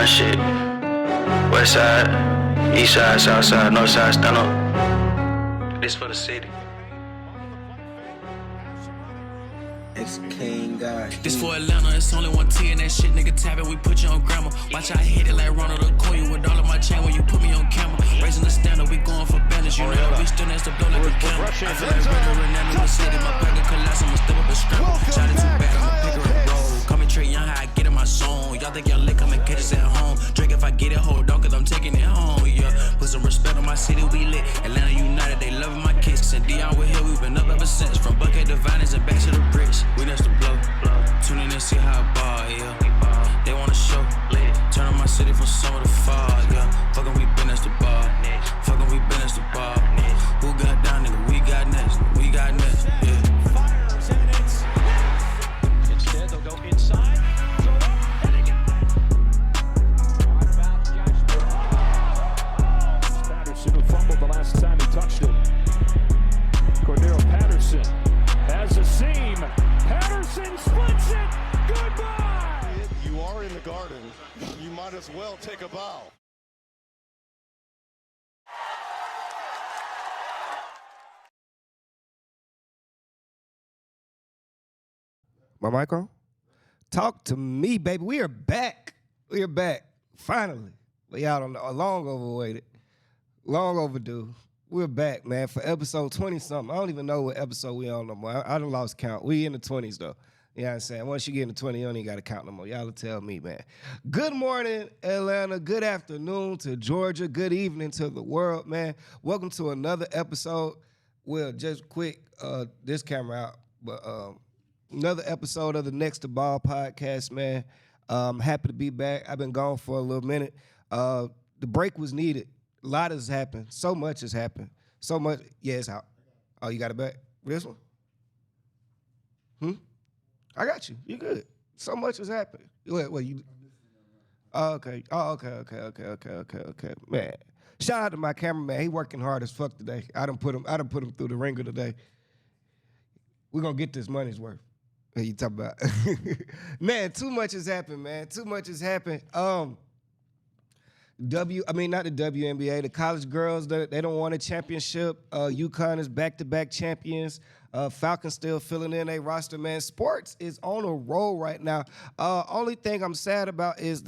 my shit. West side, east side, south side, north side, stand up. This for the city. Ex-King guy. This for Atlanta, it's only one T and that shit, nigga tap it, we put you on grammar. Watch I hit it like Ronald Okoye with all of my chain when you put me on camera. Raising the standard, we going for banners, you know. We still next to blow like a camera. I feel like Ritter and in the city, my back of collapse, I'ma step up and scramble. Shot it too bad, I'ma pick her and roll. Call me Trey Young, how I get in my zone. Y'all think y'all lit, come and catch us at home. Drink if I get it, hold on, cause I'm taking it home, yeah. Put some respect on my city, we lit. Atlanta United, they loving my kicks. And Dion, we're here, we've been up ever since. From Buckhead to Vinings and back to the bricks. We next to blow. Tune in and see how I ball, yeah. They wanna show. Turn on my city from summer to fall, yeah. Fuckin' we been as the bar. Fuckin' we been as the bar. Who got down, nigga? We got next. We got next, yeah. Instead, they'll go inside. Patterson, who fumbled the last time he touched it. Cordero Patterson has a seam. Patterson splits it. Goodbye. You are in the garden. You might as well take a bow. My mic on? Talk to me, baby. We are back. We are back. Finally. We out on the long overwaited, long overdue. We're back, man, for episode 20-something. I don't even know what episode we on no more. I done lost count. We in the 20s, though. You know what I'm saying? Once you get in the 20, you don't even got to count no more. Y'all will tell me, man. Good morning, Atlanta. Good afternoon to Georgia. Good evening to the world, man. Welcome to another episode. Well, just quick, this camera out, but another episode of the Next2Ball podcast, man. Happy to be back. I've been gone for a little minute. The break was needed. A lot has happened. So much has happened. So much. Yeah, it's out. Oh, you got it back? This one? I got you. You good. So much has happened. What you? Oh, okay. Oh, okay. Man, shout out to my cameraman. He working hard as fuck today. I done put him through the ringer today. We're gonna get this money's worth. What you talking about? Man, too much has happened, man. Too much has happened. Not the WNBA, the college girls, they don't want a championship. UConn is back-to-back champions. Falcons still filling in a roster, man. Sports is on a roll right now. Only thing I'm sad about is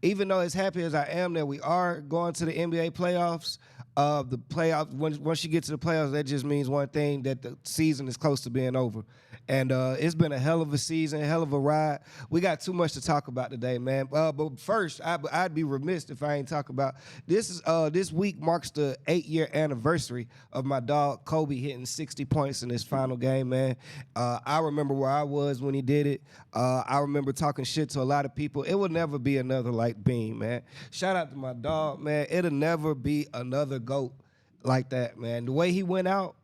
even though as happy as I am that we are going to the NBA playoffs, the playoffs, once you get to the playoffs, that just means one thing, that the season is close to being over. And it's been a hell of a season, hell of a ride. We got too much to talk about today, man. But first, I'd be remiss if I ain't talk about this week marks the 8-year anniversary of my dog Kobe hitting 60 points in his final game, man. I remember where I was when he did it. I remember talking shit to a lot of people. It will never be another like Bean, man. Shout out to my dog, man. It'll never be another GOAT like that, man. The way he went out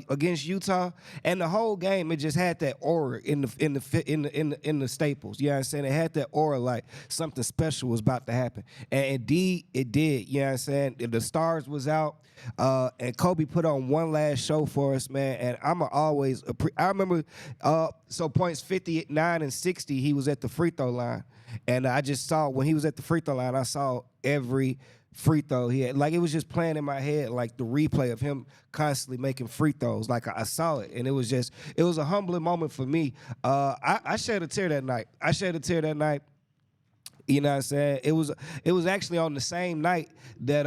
against Utah, and the whole game, it just had that aura in the Staples. You know what I'm saying? It had that aura like something special was about to happen, and indeed it did. You know what I'm saying? The stars was out, and Kobe put on one last show for us, man. And I remember so points 59 and 60, he was at the free throw line, and I just saw when he was at the free throw line, I saw every free throw he had. Like, it was just playing in my head, like the replay of him constantly making free throws. Like, I saw it, and it was a humbling moment for me. I shed a tear that night. You know what I'm saying? It was actually on the same night that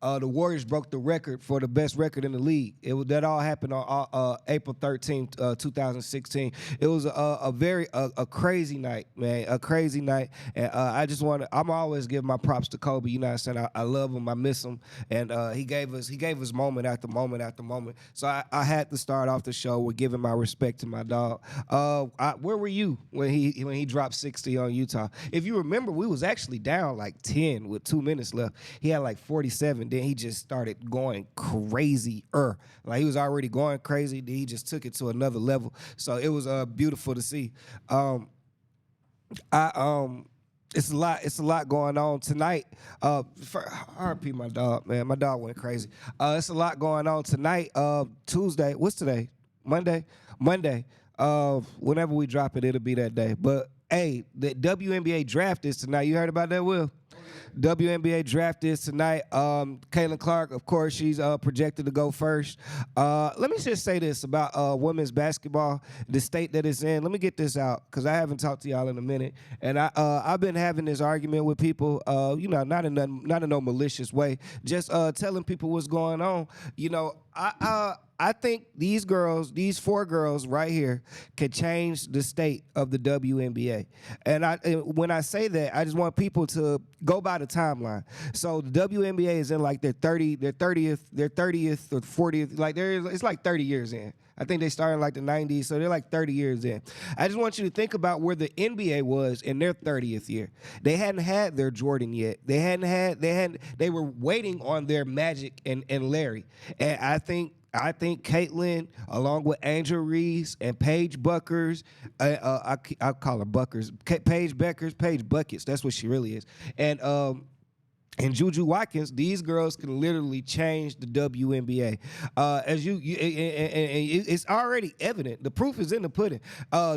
the Warriors broke the record for the best record in the league. That all happened on April 13th, 2016. It was a crazy night, man, a crazy night. And I'm always giving my props to Kobe. You know what I'm saying? I love him. I miss him. And he gave us moment after moment after moment. So I had to start off the show with giving my respect to my dog. Where were you when he dropped 60 on Utah? If you remember, we was actually down like 10 with 2 minutes left. He had like 47. Then he just started going crazy. Like, he was already going crazy. Then he just took it to another level. So it was beautiful to see. It's a lot going on tonight. RP my dog, man. My dog went crazy. It's a lot going on tonight. Tuesday. What's today? Monday. Whenever we drop it, it'll be that day. But Hey, the WNBA draft is tonight. You heard about that, Will? WNBA draft is tonight. Caitlin Clark, of course, she's projected to go first. Let me just say this about women's basketball, the state that it's in. Let me get this out because I haven't talked to y'all in a minute, and I've been having this argument with people. Not in no malicious way, just telling people what's going on. I think these four girls right here, can change the state of the WNBA. And when I say that, I just want people to go by the timeline. So the WNBA is in like their 30th or 40th. Like it's like 30 years in. I think they started in like the 90s, so they're like 30 years in. I just want you to think about where the NBA was in their 30th year. They hadn't had their Jordan yet. They were waiting on their Magic and Larry. And I think Caitlin, along with Angel Reese and Paige Buckers, I call her Buckers, Paige Buckets, that's what she really is. And Juju Watkins, these girls can literally change the WNBA. It's already evident. The proof is in the pudding.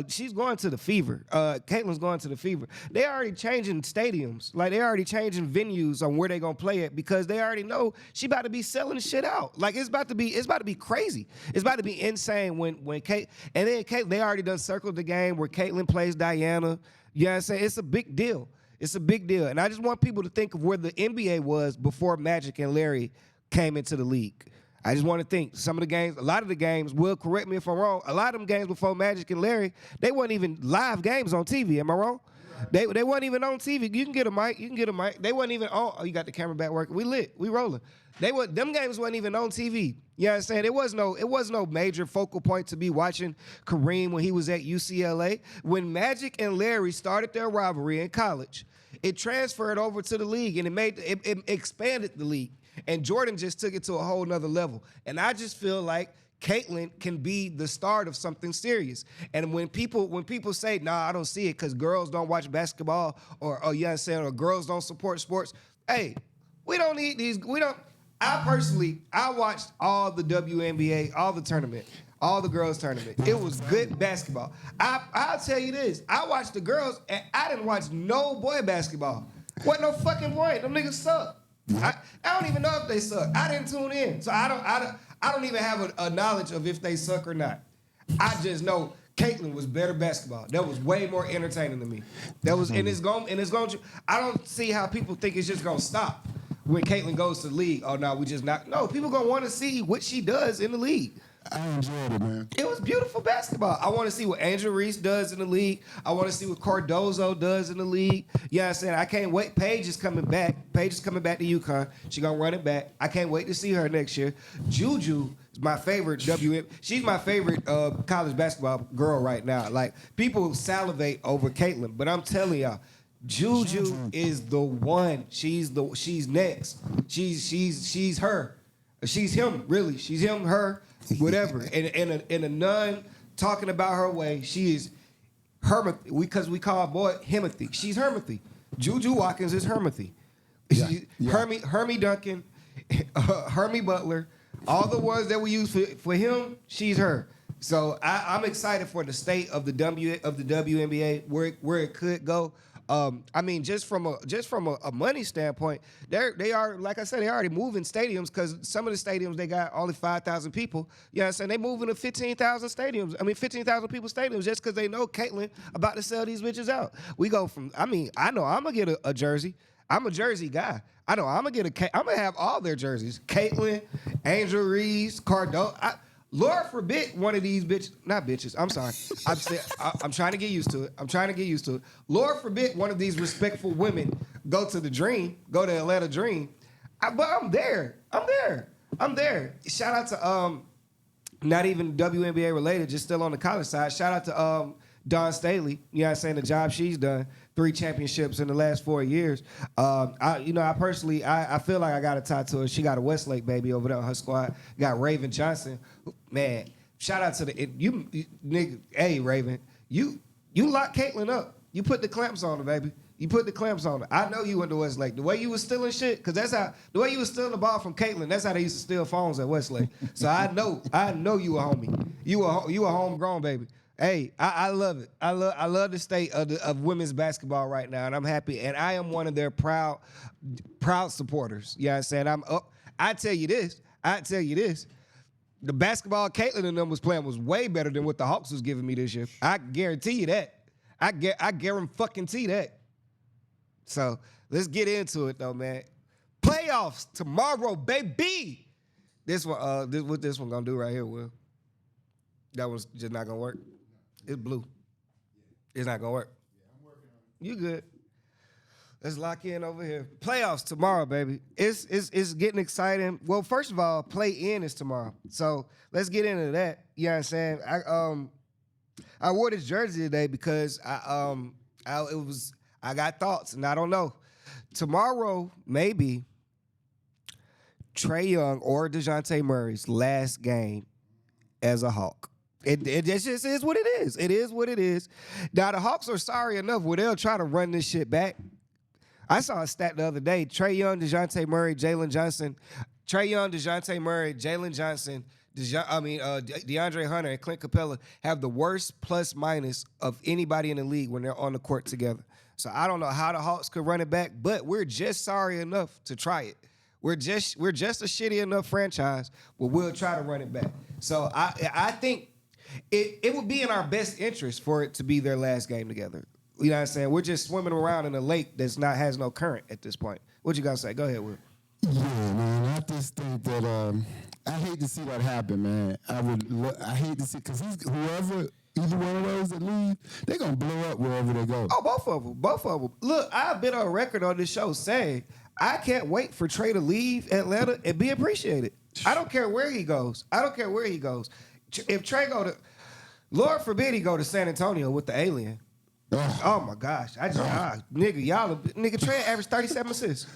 She's going to the Fever. Caitlin's going to the Fever. They already changing stadiums. Like they already changing venues on where they gonna play it because they already know she about to be selling shit out. Like it's about to be crazy. It's about to be insane when Kate and then Kate. They already done circled the game where Caitlin plays Diana. You know what I'm saying? It's a big deal. It's a big deal. And I just want people to think of where the NBA was before Magic and Larry came into the league. I just want to think a lot of the games, Will, correct me if I'm wrong, a lot of them games before Magic and Larry, they weren't even live games on TV. Am I wrong? They weren't even on TV. You can get a mic. They weren't even on. Oh, you got the camera back working. We lit. We rolling. Them games weren't even on TV. You know what I'm saying? It was no major focal point to be watching Kareem when he was at UCLA. When Magic and Larry started their rivalry in college, it transferred over to the league and it expanded the league. And Jordan just took it to a whole nother level. And I just feel like Caitlin can be the start of something serious. And when people say, nah, I don't see it because girls don't watch basketball or you know what I'm saying, or girls don't support sports, hey, we don't need these. I watched all the WNBA, all the tournament, all the girls tournament. It was good basketball. I'll tell you this. I watched the girls and I didn't watch no boy basketball. Wasn't no fucking point. Them niggas suck. I don't even know if they suck. I didn't tune in. So I don't even have a knowledge of if they suck or not. I just know Caitlin was better basketball. That was way more entertaining to me. That was and it's going I don't see how people think it's just gonna stop when Caitlin goes to the league. Oh no, we just not. No, people gonna want to see what she does in the league. I enjoyed it, man. It was beautiful basketball. I want to see what Angel Reese does in the league. I want to see what Cardozo does in the league. You know what I'm saying? I can't wait. Paige is coming back. Paige is coming back to UConn. She gonna run it back. I can't wait to see her next year. Juju is my favorite She's my favorite college basketball girl right now. Like people salivate over Caitlin, but I'm telling y'all, Juju is the one. She's next. She's her. She's him, really. She's him, her, whatever. And in a nun talking about her way, she is Hermothy, because we call boy Himothy. She's Hermothy. Juju Watkins is Hermothy. Yeah. Hermie Duncan, Hermie Butler, all the words that we use for him, she's her. So I'm excited for the state of the WNBA, where it could go. I mean, just from a money standpoint, they are, like I said, they already moving stadiums because some of the stadiums they got only 5,000 people. You know what I'm saying? They moving to 15,000 stadiums. I mean, 15,000 people stadiums just because they know Caitlin about to sell these bitches out. We go from. I know I'm gonna get a jersey. I'm a jersey guy. I know I'm gonna have all their jerseys. Caitlin, Angel Reese, Cardo. Lord forbid one of these not bitches. I'm sorry. I'm trying to get used to it. Lord forbid one of these respectful women go to Atlanta Dream. But I'm there. Shout out to not even WNBA related, just still on the college side. Shout out to Dawn Staley. You know what I'm saying? The job she's done. 3 championships in the last 4 years. I personally, I feel like I got to tie to her. She got a Westlake baby over there on her squad. Got Raven Johnson. Man, shout out to you nigga. Hey, Raven, you lock Caitlin up. You put the clamps on her, baby. You put the clamps on her. I know you went to Westlake. The way you was stealing shit, because the way you was stealing the ball from Caitlin, that's how they used to steal phones at Westlake. So I know you a homie. You a homegrown baby. Hey, I love it. I love the state of women's basketball right now, and I'm happy. And I am one of their proud supporters. You know what I'm saying? I tell you this. The basketball Caitlin and them was playing was way better than what the Hawks was giving me this year. I guarantee you that. I guarantee that. So let's get into it though, man. Playoffs tomorrow, baby. This one, what this one gonna do right here, Will? That one's just not gonna work. It's blue. It's not gonna work. I'm working on it. You good? Let's lock in over here. Playoffs tomorrow, baby. It's getting exciting. Well, first of all, play-in is tomorrow. So let's get into that. You know what I'm saying? I wore this jersey today because I got thoughts and I don't know. Tomorrow, maybe Trae Young or DeJounte Murray's last game as a Hawk. It just is what it is. It is what it is. Now, the Hawks are sorry enough where they'll try to run this shit back. I saw a stat the other day. Trae Young, DeJounte Murray, Jalen Johnson. Trae Young, DeJounte Murray, Jalen Johnson, DeAndre Hunter, and Clint Capella have the worst plus-minus of anybody in the league when they're on the court together. So I don't know how the Hawks could run it back, but we're just sorry enough to try it. We're just a shitty enough franchise, but we'll try to run it back. So I think it would be in our best interest for it to be their last game together. You know what I'm saying? We're just swimming around in a lake has no current at this point. What you got to say? Go ahead, Will. Yeah, man. I just think that I hate to see that happen, man. I hate to see because whoever either one of those that leave, they're gonna blow up wherever they go. Oh, both of them. Look, I've been on record on this show saying I can't wait for Trae to leave Atlanta and be appreciated. I don't care where he goes. If Trae go to, Lord forbid he go to San Antonio with the alien. Oh my gosh. Nigga, Trae averaged 37 assists.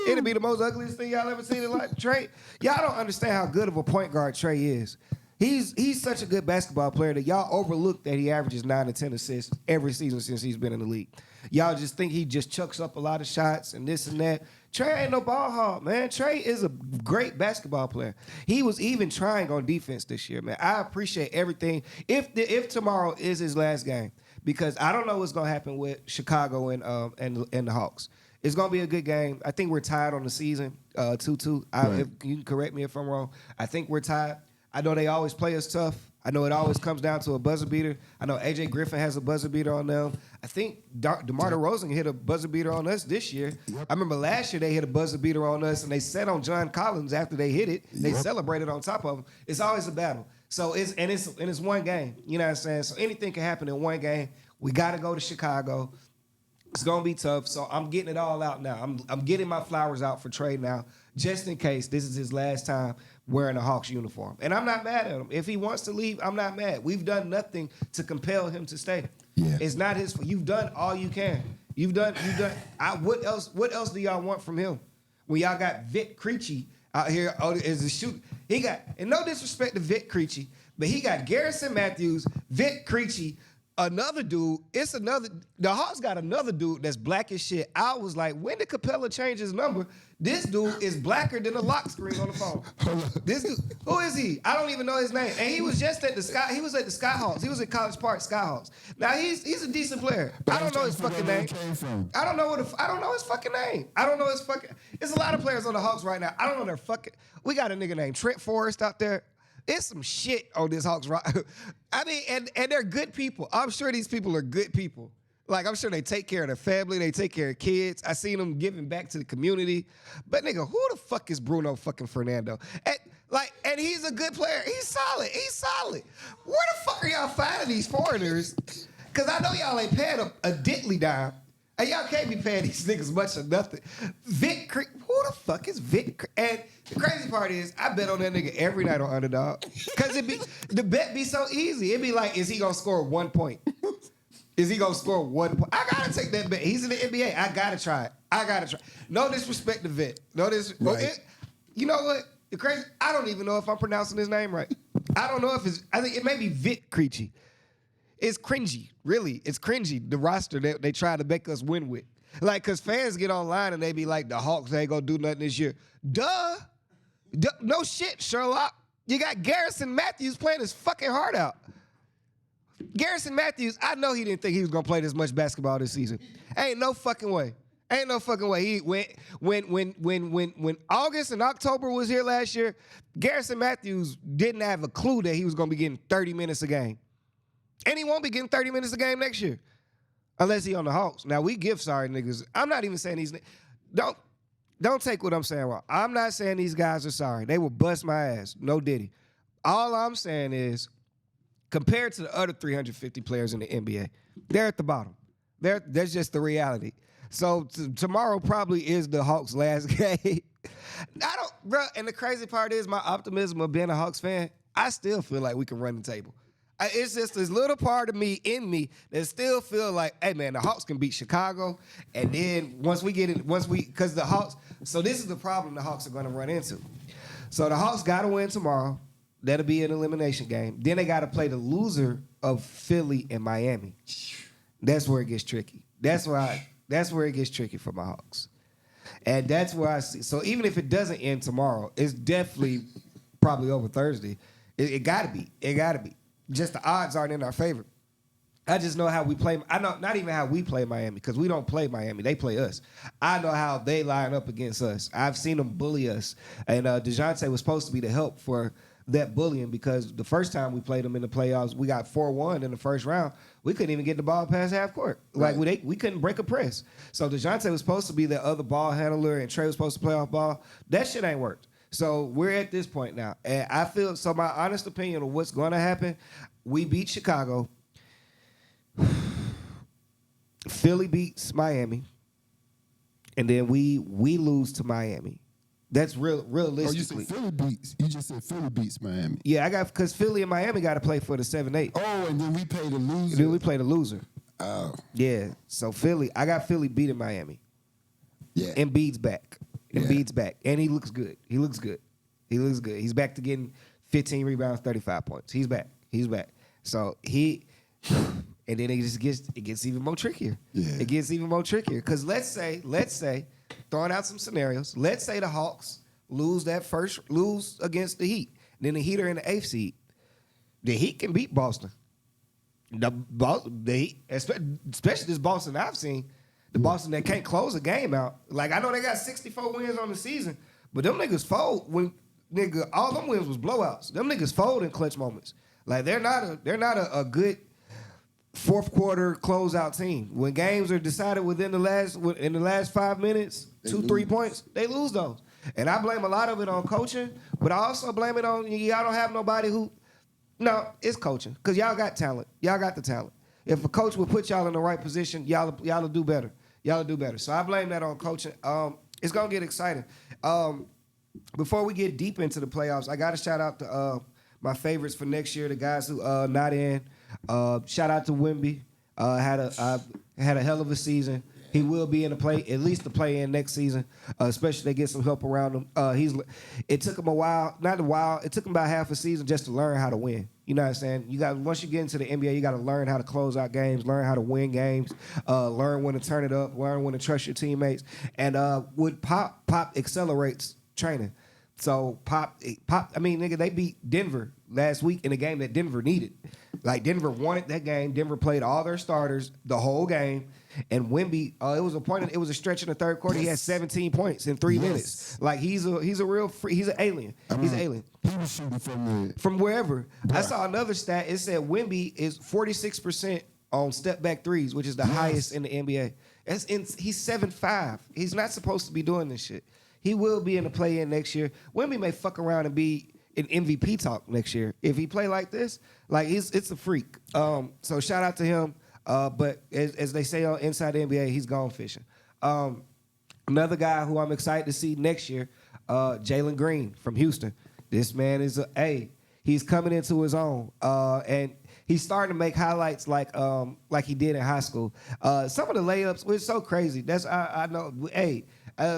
It'll be the most ugliest thing y'all ever seen in life. Trae, y'all don't understand how good of a point guard Trae is. He's such a good basketball player that y'all overlook that he averages 9 to 10 assists every season since he's been in the league. Y'all just think he just chucks up a lot of shots and this and that. Trae ain't no ball hog, man. Trae is a great basketball player. He was even trying on defense this year, man. I appreciate everything. If tomorrow is his last game, because I don't know what's gonna happen with Chicago and the Hawks. It's gonna be a good game. I think we're tied on the season, 2-2. Right. You can correct me if I'm wrong. I think we're tied. I know they always play us tough. I know it always comes down to a buzzer beater. I know AJ Griffin has a buzzer beater on them. I think DeMar DeRozan hit a buzzer beater on us this year. Yep. I remember last year they hit a buzzer beater on us and they sat on John Collins after they hit it. They celebrated on top of him. It's always a battle. So it's one game. You know what I'm saying? So anything can happen in one game. We got to go to Chicago. It's gonna be tough. So I'm getting it all out now. I'm getting my flowers out for Trae now, just in case this is his last time wearing a Hawks uniform. And I'm not mad at him. If he wants to leave, I'm not mad. We've done nothing to compel him to stay. Yeah. It's not his. You've done all you can. You've done. What else do y'all want from him? When y'all got Vic Krejci out here as a shooter, he got, and no disrespect to Vic Krejci, but he got Garrison Matthews, Vic Krejci. Another dude, the Hawks got another dude that's black as shit. I was like, when did Capella change his number? This dude is blacker than the lock screen on the phone. This dude, who is he? I don't even know his name. And he was just at the Skyhawks. He was at College Park Skyhawks. Now he's a decent player. I don't know his fucking name. I don't know his fucking name. There's a lot of players on the Hawks right now. I don't know their fucking. We got a nigga named Trent Forrest out there. It's some shit on this Hawks roster. I mean, and they're good people. I'm sure these people are good people. Like, I'm sure they take care of their family. They take care of kids. I seen them giving back to the community. But, nigga, who the fuck is Bruno fucking Fernando? And he's a good player. He's solid. Where the fuck are y'all finding these foreigners? Because I know y'all ain't paying a diddly dime. And y'all can't be paying these niggas much or nothing. Who the fuck is Vic? And the crazy part is, I bet on that nigga every night on Underdog. Because the bet be so easy. It'd be like, is he going to score 1 point? Is he going to score 1 point? I got to take that bet. He's in the NBA. I got to try it. No disrespect to Vic. Right. You know what? The crazy, I don't even know if I'm pronouncing his name right. I don't know if I think it may be Vic Krejci. It's cringy, really. It's cringy, the roster that they try to make us win with. Like, because fans get online and they be like, the Hawks ain't going to do nothing this year. Duh. No shit, Sherlock. You got Garrison Matthews playing his fucking heart out. Garrison Matthews, I know he didn't think he was gonna play this much basketball this season. Ain't no fucking way. Ain't no fucking way. He when August and October was here last year, Garrison Matthews didn't have a clue that he was gonna be getting 30 minutes a game. And he won't be getting 30 minutes a game next year. Unless he on the Hawks. Now we give sorry niggas. I'm not even saying these don't take what I'm saying wrong. I'm not saying these guys are sorry. They will bust my ass. No diddy. All I'm saying is, compared to the other 350 players in the NBA, they're at the bottom. That's just the reality. So tomorrow probably is the Hawks' last game. Bro, and the crazy part is my optimism of being a Hawks fan, I still feel like we can run the table. It's just this little part of me in me that still feel like, hey man, the Hawks can beat Chicago, and then because the Hawks, so this is the problem the Hawks are going to run into. So the Hawks got to win tomorrow. That'll be an elimination game. Then they got to play the loser of Philly and Miami. That's where it gets tricky. That's where it gets tricky for my Hawks. And that's where I see. So even if it doesn't end tomorrow, it's definitely probably over Thursday. It got to be. It got to be. Just the odds aren't in our favor. I just know how we play. I know not even how we play Miami, because we don't play Miami. They play us. I know how they line up against us. I've seen them bully us. And DeJounte was supposed to be the help for that bullying, because the first time we played them in the playoffs, we got 4-1 in the first round. We couldn't even get the ball past half court. Like we couldn't break a press. So DeJounte was supposed to be the other ball handler, and Trey was supposed to play off ball. That shit ain't worked. So we're at this point now. And I feel, so my honest opinion of what's going to happen, we beat Chicago. Philly beats Miami. And then we lose to Miami. That's realistically. Oh, you said Philly beats. You just said Philly beats Miami. Yeah, because Philly and Miami got to play for the 7-8. Oh, and then we play the loser. Then we play the loser. Oh. Yeah. So I got Philly beating Miami. Yeah. Embiid's back. Embiid's back. And he looks good. He looks good. He's back to getting 15 rebounds, 35 points. He's back. So and then it gets even more trickier. Yeah. It gets even more trickier. Because let's say, throwing out some scenarios, let's say the Hawks lose against the Heat. Then the Heat are in the 8th seed. The Heat can beat Boston. The Heat, especially this Boston I've seen, the Boston that can't close a game out. Like, I know they got 64 wins on the season, but them niggas fold when all them wins was blowouts. Them niggas fold in clutch moments. Like, they're not a good fourth quarter closeout team. When games are decided in the last 5 minutes, 2-3 points, they lose those. And I blame a lot of it on coaching, but I also blame it on y'all don't have nobody who. No, it's coaching, because y'all got talent. Y'all got the talent. If a coach would put y'all in the right position, y'all will do better. Y'all will do better. So I blame that on coaching. It's gonna get exciting. Before we get deep into the playoffs, I got to shout out to my favorites for next year, the guys who not in. Shout out to Wemby. Had a hell of a season. He will be in at least the play-in next season, especially if they get some help around him. It took him it took him about half a season just to learn how to win. You know what I'm saying? Once you get into the NBA, you got to learn how to close out games, learn how to win games, learn when to turn it up, learn when to trust your teammates. And with Pop accelerates training. So Pop, I mean, nigga, they beat Denver last week in a game that Denver needed. Like, Denver wanted that game. Denver played all their starters the whole game. And Wemby, it was a stretch in the third quarter. He had 17 points in 3 minutes. Like, he's a real free, he's an alien. He's an alien. He was shooting from wherever. Bruh. I saw another stat. It said Wemby is 46% on step back threes, which is the highest in the NBA. He's 7'5". He's not supposed to be doing this shit. He will be in the play-in next year. Wemby may fuck around and be in MVP talk next year. If he play like this, like, it's a freak. So shout out to him. But as they say on Inside the NBA, he's gone fishing. Another guy who I'm excited to see next year, Jalen Green from Houston. This man is he's coming into his own, and he's starting to make highlights like he did in high school. Some of the layups were so crazy. I know. Hey,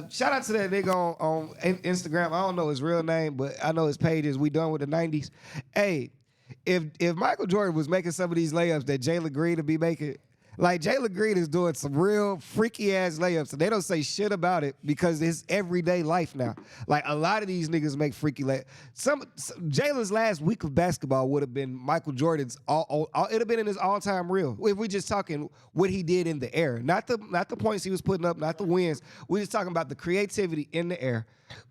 shout out to that nigga on Instagram. I don't know his real name, but I know his page is We Done With the 90s. Hey, if Michael Jordan was making some of these layups that Jalen Green would be making, Like Jalen Green is doing some real freaky ass layups, and they don't say shit about it because it's everyday life now. Like a lot of these niggas make freaky layups. Some Jalen's last week of basketball would have been Michael Jordan's. It'd have been in his all-time reel. If we're just talking what he did in the air, not the points he was putting up, not the wins. We're just talking about the creativity in the air,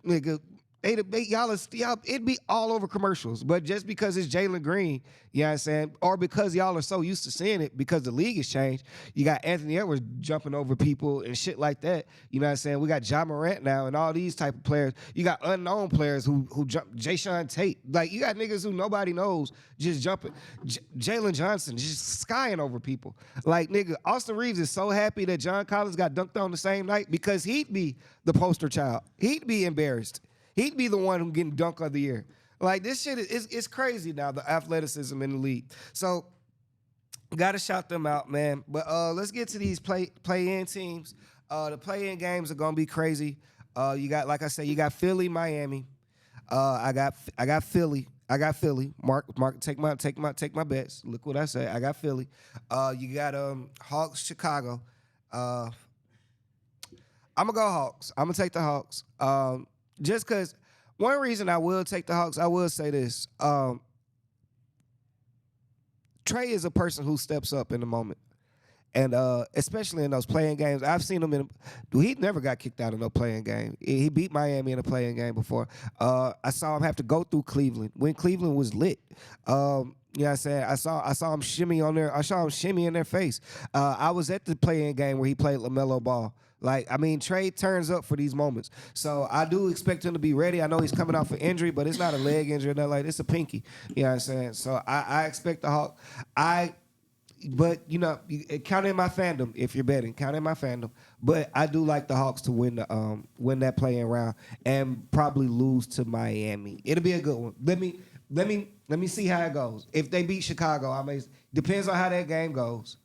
nigga. It'd be all over commercials, but just because it's Jalen Green, you know what I'm saying, or because y'all are so used to seeing it because the league has changed, you got Anthony Edwards jumping over people and shit like that, you know what I'm saying, we got Ja Morant now and all these type of players, you got unknown players who jump, Jayshawn Tate, like you got niggas who nobody knows just jumping, Jalen Johnson just skying over people, like nigga, Austin Reeves is so happy that John Collins got dunked on the same night because he'd be the poster child, he'd be embarrassed. He'd be the one who getting dunk of the year. Like this shit is crazy now, the athleticism in the league. So gotta shout them out, man. But let's get to these play-in teams. The play-in games are gonna be crazy. You got, like I said, you got Philly, Miami. I got Philly. Mark, take my bets. Look what I say. I got Philly. You got Hawks, Chicago. I'm gonna go Hawks. I'm gonna take the Hawks. Just because one reason I will take the Hawks, I will say this. Trey is a person who steps up in the moment. And especially in those playing games. I've seen him he never got kicked out of no playing game. He beat Miami in a playing game before. I saw him have to go through Cleveland when Cleveland was lit. You know what I'm saying? I saw him shimmy on there. I saw him shimmy in their face. I was at the playing game where he played LaMelo Ball. Like, I mean, Trey turns up for these moments. So I do expect him to be ready. I know he's coming off an injury, but it's not a leg injury or nothing like that. It's a pinky. You know what I'm saying? So I expect the Hawk. But, you know, count in my fandom if you're betting. Count in my fandom. But I do like the Hawks to win that playing round and probably lose to Miami. It'll be a good one. Let me see how it goes. If they beat Chicago, depends on how that game goes.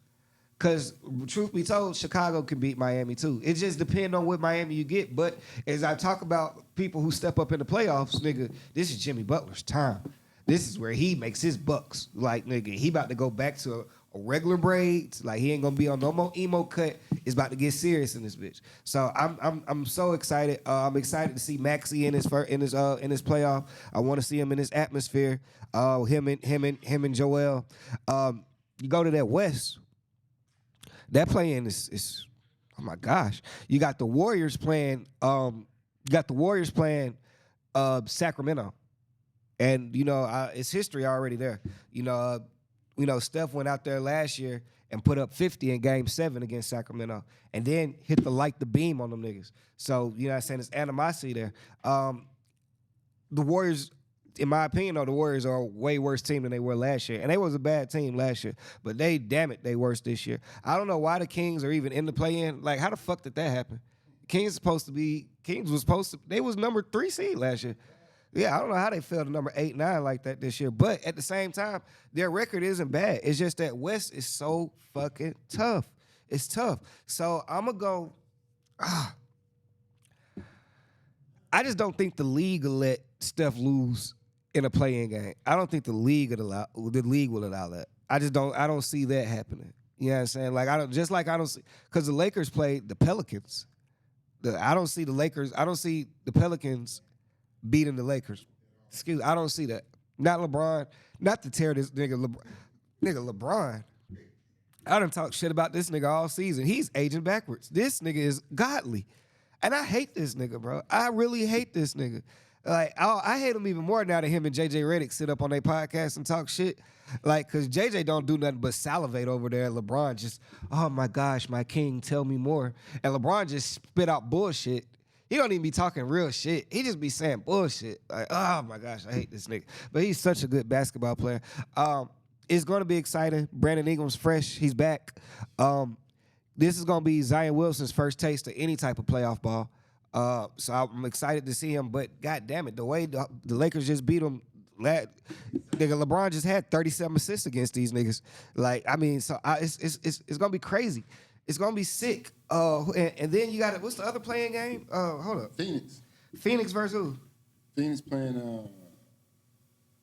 Because truth be told, Chicago can beat Miami too. It just depends on what Miami you get. But as I talk about people who step up in the playoffs, nigga, this is Jimmy Butler's time. This is where he makes his bucks. Like, nigga, he about to go back to a regular braids. Like, he ain't gonna be on no more emo cut. It's about to get serious in this bitch. So I'm so excited. I'm excited to see Maxey in his playoff. I want to see him in his atmosphere. Him and Joel. You go to that West. That playing is oh my gosh. You got the Warriors playing. Sacramento, and you know it's history already there. You know Steph went out there last year and put up 50 in Game 7 against Sacramento, and then hit the beam on them niggas. So you know what I'm saying, there's animosity there. The Warriors. In my opinion, though, the Warriors are a way worse team than they were last year. And they was a bad team last year. But they worse this year. I don't know why the Kings are even in the play-in. Like, how the fuck did that happen? They was number 3 seed last year. Yeah, I don't know how they fell to number 8, 9 like that this year. But at the same time, their record isn't bad. It's just that West is so fucking tough. It's tough. So I'm going to go... I just don't think the league will let Steph lose in a play-in game. I don't think the league will allow that. I don't see that happening. You know what I'm saying? Like I don't see, because the Lakers played the Pelicans. I don't see the Pelicans beating the Lakers. I don't see that. Not LeBron. Not to tear this nigga LeBron. I done talk shit about this nigga all season. He's aging backwards. This nigga is godly. And I hate this nigga, bro. I really hate this nigga. Like, I hate him even more now that him and JJ Redick sit up on their podcast and talk shit. Like, because JJ don't do nothing but salivate over there. LeBron just, oh my gosh, my king, tell me more. And LeBron just spit out bullshit. He don't even be talking real shit. He just be saying bullshit. Like, oh my gosh, I hate this nigga. But he's such a good basketball player. It's going to be exciting. Brandon Ingram's fresh. He's back. This is going to be Zion Wilson's first taste of any type of playoff ball. So I'm excited to see him, but god damn it, the way the Lakers just beat him, nigga, LeBron just had 37 assists against these niggas. Like, I mean, so it's gonna be crazy. It's gonna be sick. And then you got what's the other playing game? Hold up. Phoenix versus who? Phoenix playing.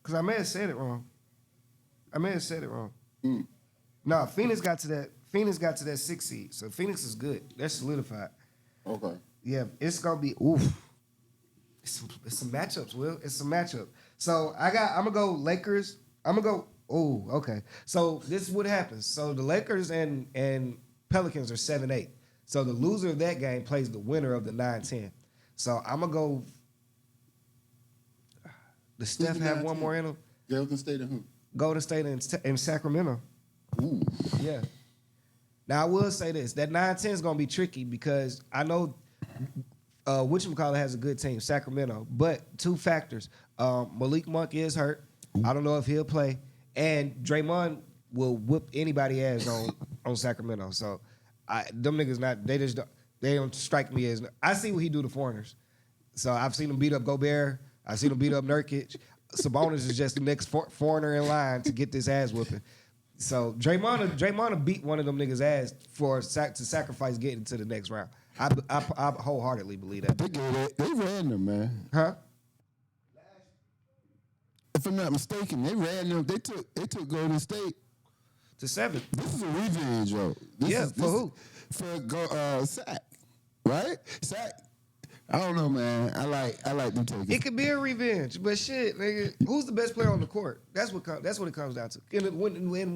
Cause I may have said it wrong. Nah, Phoenix got to that. Phoenix got to that 6 seed, so Phoenix is good. They're solidified. Okay. Yeah, it's gonna be oof. It's some matchups, Will. It's some matchup. So I'm gonna go Lakers. I'm gonna go. Oh, okay. So this is what happens. So the Lakers and Pelicans are 7-8. So the loser of that game plays the winner of the 9-10. So I'm gonna go. Does Steph have one more in him? Golden State and who? Golden State and Sacramento. Ooh. Yeah. Now I will say this: that 9-10 is gonna be tricky because I know whatchamacallit has a good team, Sacramento, but 2 factors: Malik Monk is hurt. I don't know if he'll play, and Draymond will whoop anybody ass on Sacramento. So them niggas they don't strike me as. I see what he do to foreigners. So I've seen him beat up Gobert. I've seen him beat up Nurkic. Sabonis is just the next foreigner in line to get this ass whooping. So Draymond beat one of them niggas ass to sacrifice getting to the next round. I wholeheartedly believe that. They ran them, man. Huh? If I'm not mistaken, they ran them. They took Golden State To 7. This is a revenge, yo. For who? For Sack, right? Sack. I don't know, man. I like them taking. It could be a revenge, but shit, nigga, who's the best player on the court? That's what it comes down to. In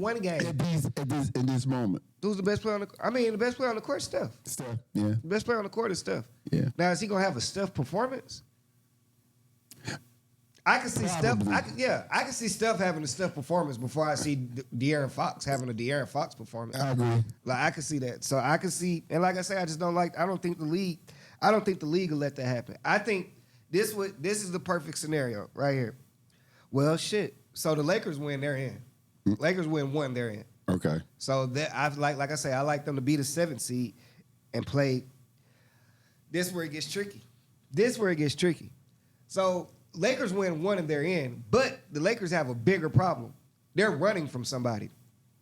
one game, in this moment. who's the best player on the? I mean, the best player on the court is Steph. Steph, yeah. The best player on the court is Steph. Yeah. Now, is he gonna have a Steph performance? I can see Probably. Steph. I can see Steph having a Steph performance before I see De'Aaron Fox having a De'Aaron Fox performance. I agree. Like I can see that. So I can see, and like I say, I just don't like. I don't think the league will let that happen. I think this is the perfect scenario right here. Well, shit. So the Lakers win, they're in. Lakers win 1, they're in. Okay. So that like I say, I like them to be the 7th seed and play. This where it gets tricky. So Lakers win 1 and they're in, but the Lakers have a bigger problem. They're running from somebody.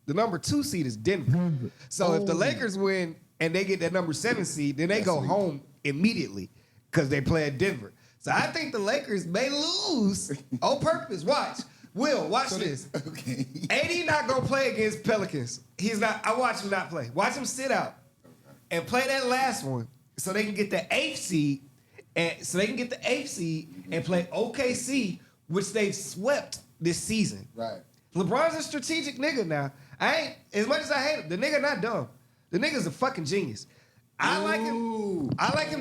The number 2 seed is Denver. So if the Lakers win and they get that number 7 seed, then they go home immediately because they play at Denver. So I think the Lakers may lose on purpose. Watch. Will, watch this. Okay. AD not gonna play against Pelicans. He's not. I watch him not play. Watch him sit out and play that last one so they can get the 8th seed and play OKC, which they've swept this season. Right. LeBron's a strategic nigga now. I ain't as much as I hate him. The nigga not dumb. The nigga's a fucking genius. I like him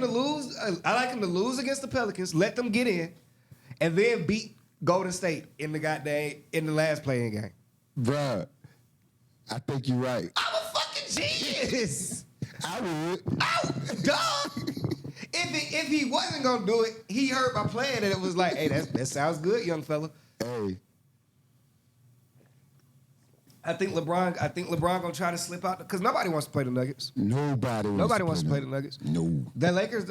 to lose. I like him to lose against the Pelicans. Let them get in, and then beat Golden State in the last playing game. Bruh, I think you're right. I'm a fucking genius. I would. Dog. If he wasn't gonna do it, he heard my plan and it was like, hey, that sounds good, young fella. Hey. I think LeBron gonna try to slip out because nobody wants to play the Nuggets. Nobody wants to play the Nuggets. No. The Lakers,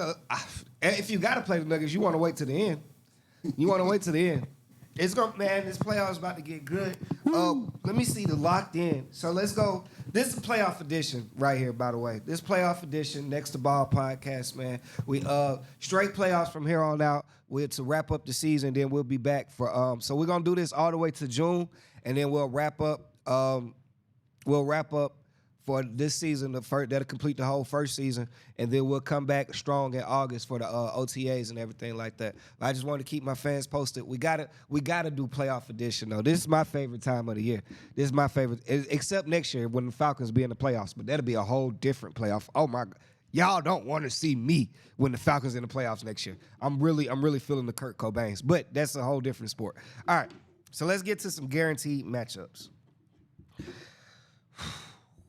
if you gotta play the Nuggets, you want to wait to the end. It's gonna, man. This playoff is about to get good. Let me see the locked in. So let's go. This is a playoff edition right here, by the way. This playoff edition, Next to Ball podcast, man. We straight playoffs from here on out. We're to wrap up the season, then we'll be back for. So we're gonna do this all the way to June, and then we'll wrap up. For this season, that'll complete the whole first season, and then we'll come back strong in August for the OTAs and everything like that. I just want to keep my fans posted. We gotta do playoff edition though. This is my favorite time of the year. This is my favorite, except next year when the Falcons be in the playoffs. But that'll be a whole different playoff. Oh my God, y'all don't want to see me when the Falcons in the playoffs next year. I'm really feeling the Kurt Cobains, but that's a whole different sport. All right, so let's get to some guaranteed matchups.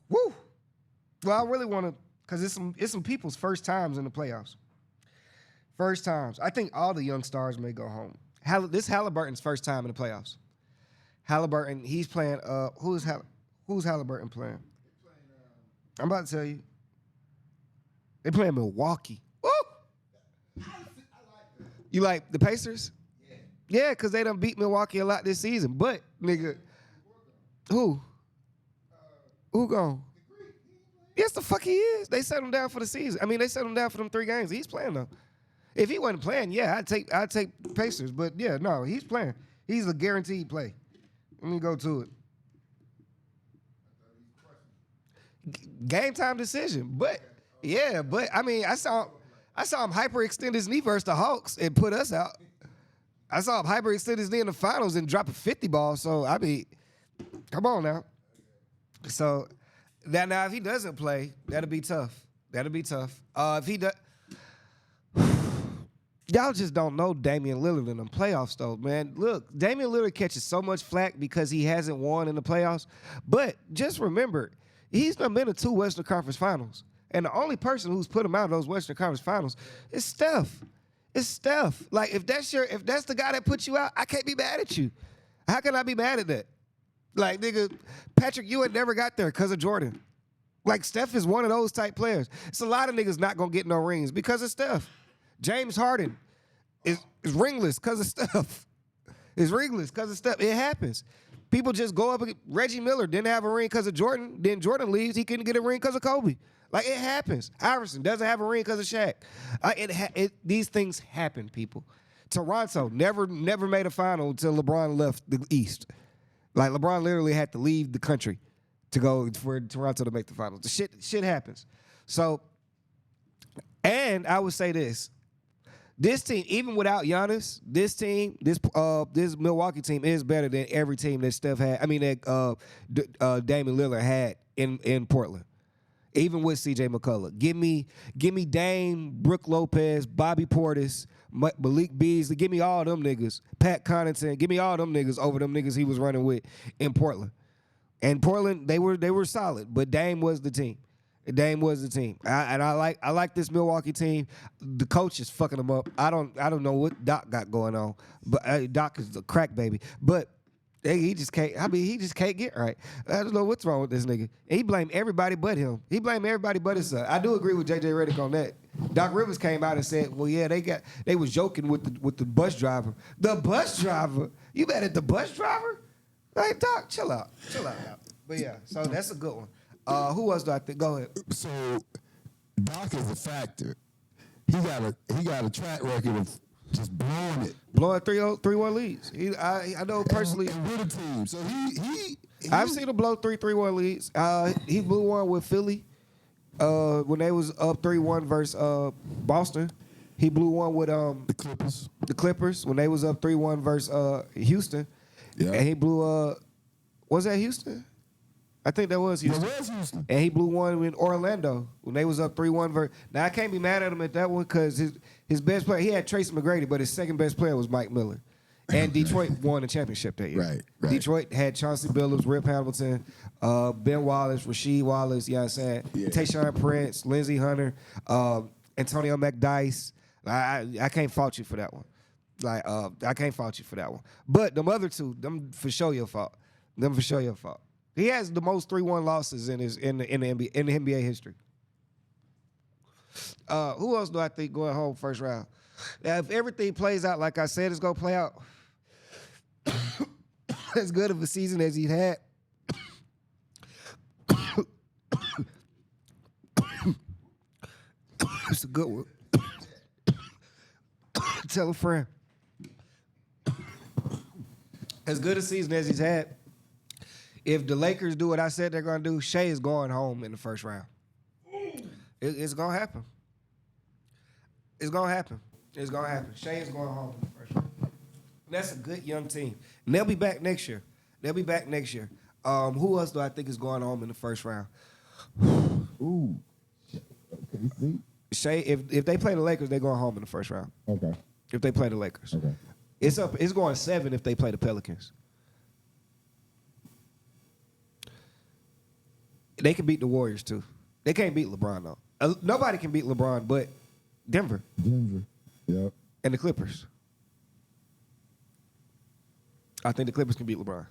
Woo! Well, I really want to, because it's some people's first times in the playoffs. First times. I think all the young stars may go home. This Halliburton's first time in the playoffs. Halliburton, he's playing. Who's Halliburton playing? I'm about to tell you. They playing Milwaukee. Woo! You like the Pacers? Yeah, because they done beat Milwaukee a lot this season. But nigga, who? Who gone? Yes, the fuck he is. They set him down for the season. I mean, they set him down for them 3 games. He's playing though. If he wasn't playing, yeah, I'd take Pacers. But yeah, no, he's playing. He's a guaranteed play. Let me go to it. game time decision. But I mean, I saw him hyperextend his knee versus the Hawks and put us out. I saw him hyperextend his knee in the finals and drop a 50 ball. So I mean, come on now. So now if he doesn't play, that'll be tough. If he does. Y'all just don't know Damian Lillard in the playoffs, though, man. Look, Damian Lillard catches so much flack because he hasn't won in the playoffs. But just remember, he's not been to 2 Western Conference Finals. And the only person who's put him out of those Western Conference Finals is Steph. It's Steph. Like, if that's the guy that put you out, I can't be mad at you. How can I be mad at that? Like, nigga, Patrick Ewing never got there because of Jordan. Like, Steph is one of those type players. It's a lot of niggas not going to get no rings because of Steph. James Harden is ringless because of Steph. It happens. People just go up. Reggie Miller didn't have a ring because of Jordan. Then Jordan leaves. He couldn't get a ring because of Kobe. Like, it happens. Iverson doesn't have a ring because of Shaq. These things happen, people. Toronto never made a final until LeBron left the East. Like, LeBron literally had to leave the country to go for Toronto to make the finals. The shit happens. So, and I would say this team, even without Giannis, this Milwaukee team is better than every team that that Damian Lillard had in Portland. Even with CJ McCullough. Give me Dame, Brook Lopez, Bobby Portis, Malik Beasley. Give me all them niggas. Pat Connaughton. Give me all them niggas over them niggas he was running with in Portland. And Portland, they were solid, but Dame was the team. I like this Milwaukee team. The coach is fucking them up. I don't know what Doc got going on, but Doc is a crack baby. But he just can't. I mean, he just can't get right. I don't know what's wrong with this nigga. He blamed everybody but him. He blamed everybody but his son. I do agree with JJ Redick on that. Doc Rivers came out and said, "Well, yeah, they was joking with the bus driver. The bus driver? You mad at the bus driver? Like, Doc, chill out. But yeah, so that's a good one. Who else do I think? Go ahead. So Doc is a factor. He got a track record of just blowing it. Blowing 3-1 leads. I know personally. And with a team. So he I've seen him blow 3-1 leads. He blew one with Philly when they was up 3-1 versus Boston. He blew one with the Clippers when they was up 3-1 versus Houston. Yeah. And he blew was that Houston? I think that was Houston. That was Houston. And he blew one in Orlando when they was up 3-1. Now, I can't be mad at him at that one because his best player, he had Tracy McGrady, but his second best player was Mike Miller. And Detroit won the championship that year. Right. Detroit had Chauncey Billups, Rip Hamilton, Ben Wallace, Rasheed Wallace, you know what I'm saying? Yeah. Tayshaun Prince, Lindsey Hunter, Antonio McDyess. I can't fault you for that one. I can't fault you for that one. But them other two, them for sure your fault. He has the most 3-1 losses in the NBA history. Who else do I think going home first round? Now, if everything plays out like I said it's gonna play out, as good of a season as he had. It's a good one. Tell a friend. As good a season as he's had. If the Lakers do what I said they're going to do, Shea is going home in the first round. It's going to happen. It's going to happen. Shea is going home in the first round. That's a good young team. And they'll be back next year. Who else do I think is going home in the first round? Ooh. Okay, see? Shea, if they play the Lakers, they're going home in the first round. Okay. If they play the Lakers. Okay. It's going 7 if they play the Pelicans. They can beat the Warriors, too. They can't beat LeBron, though. Nobody can beat LeBron but Denver. Yep. And the Clippers. I think the Clippers can beat LeBron.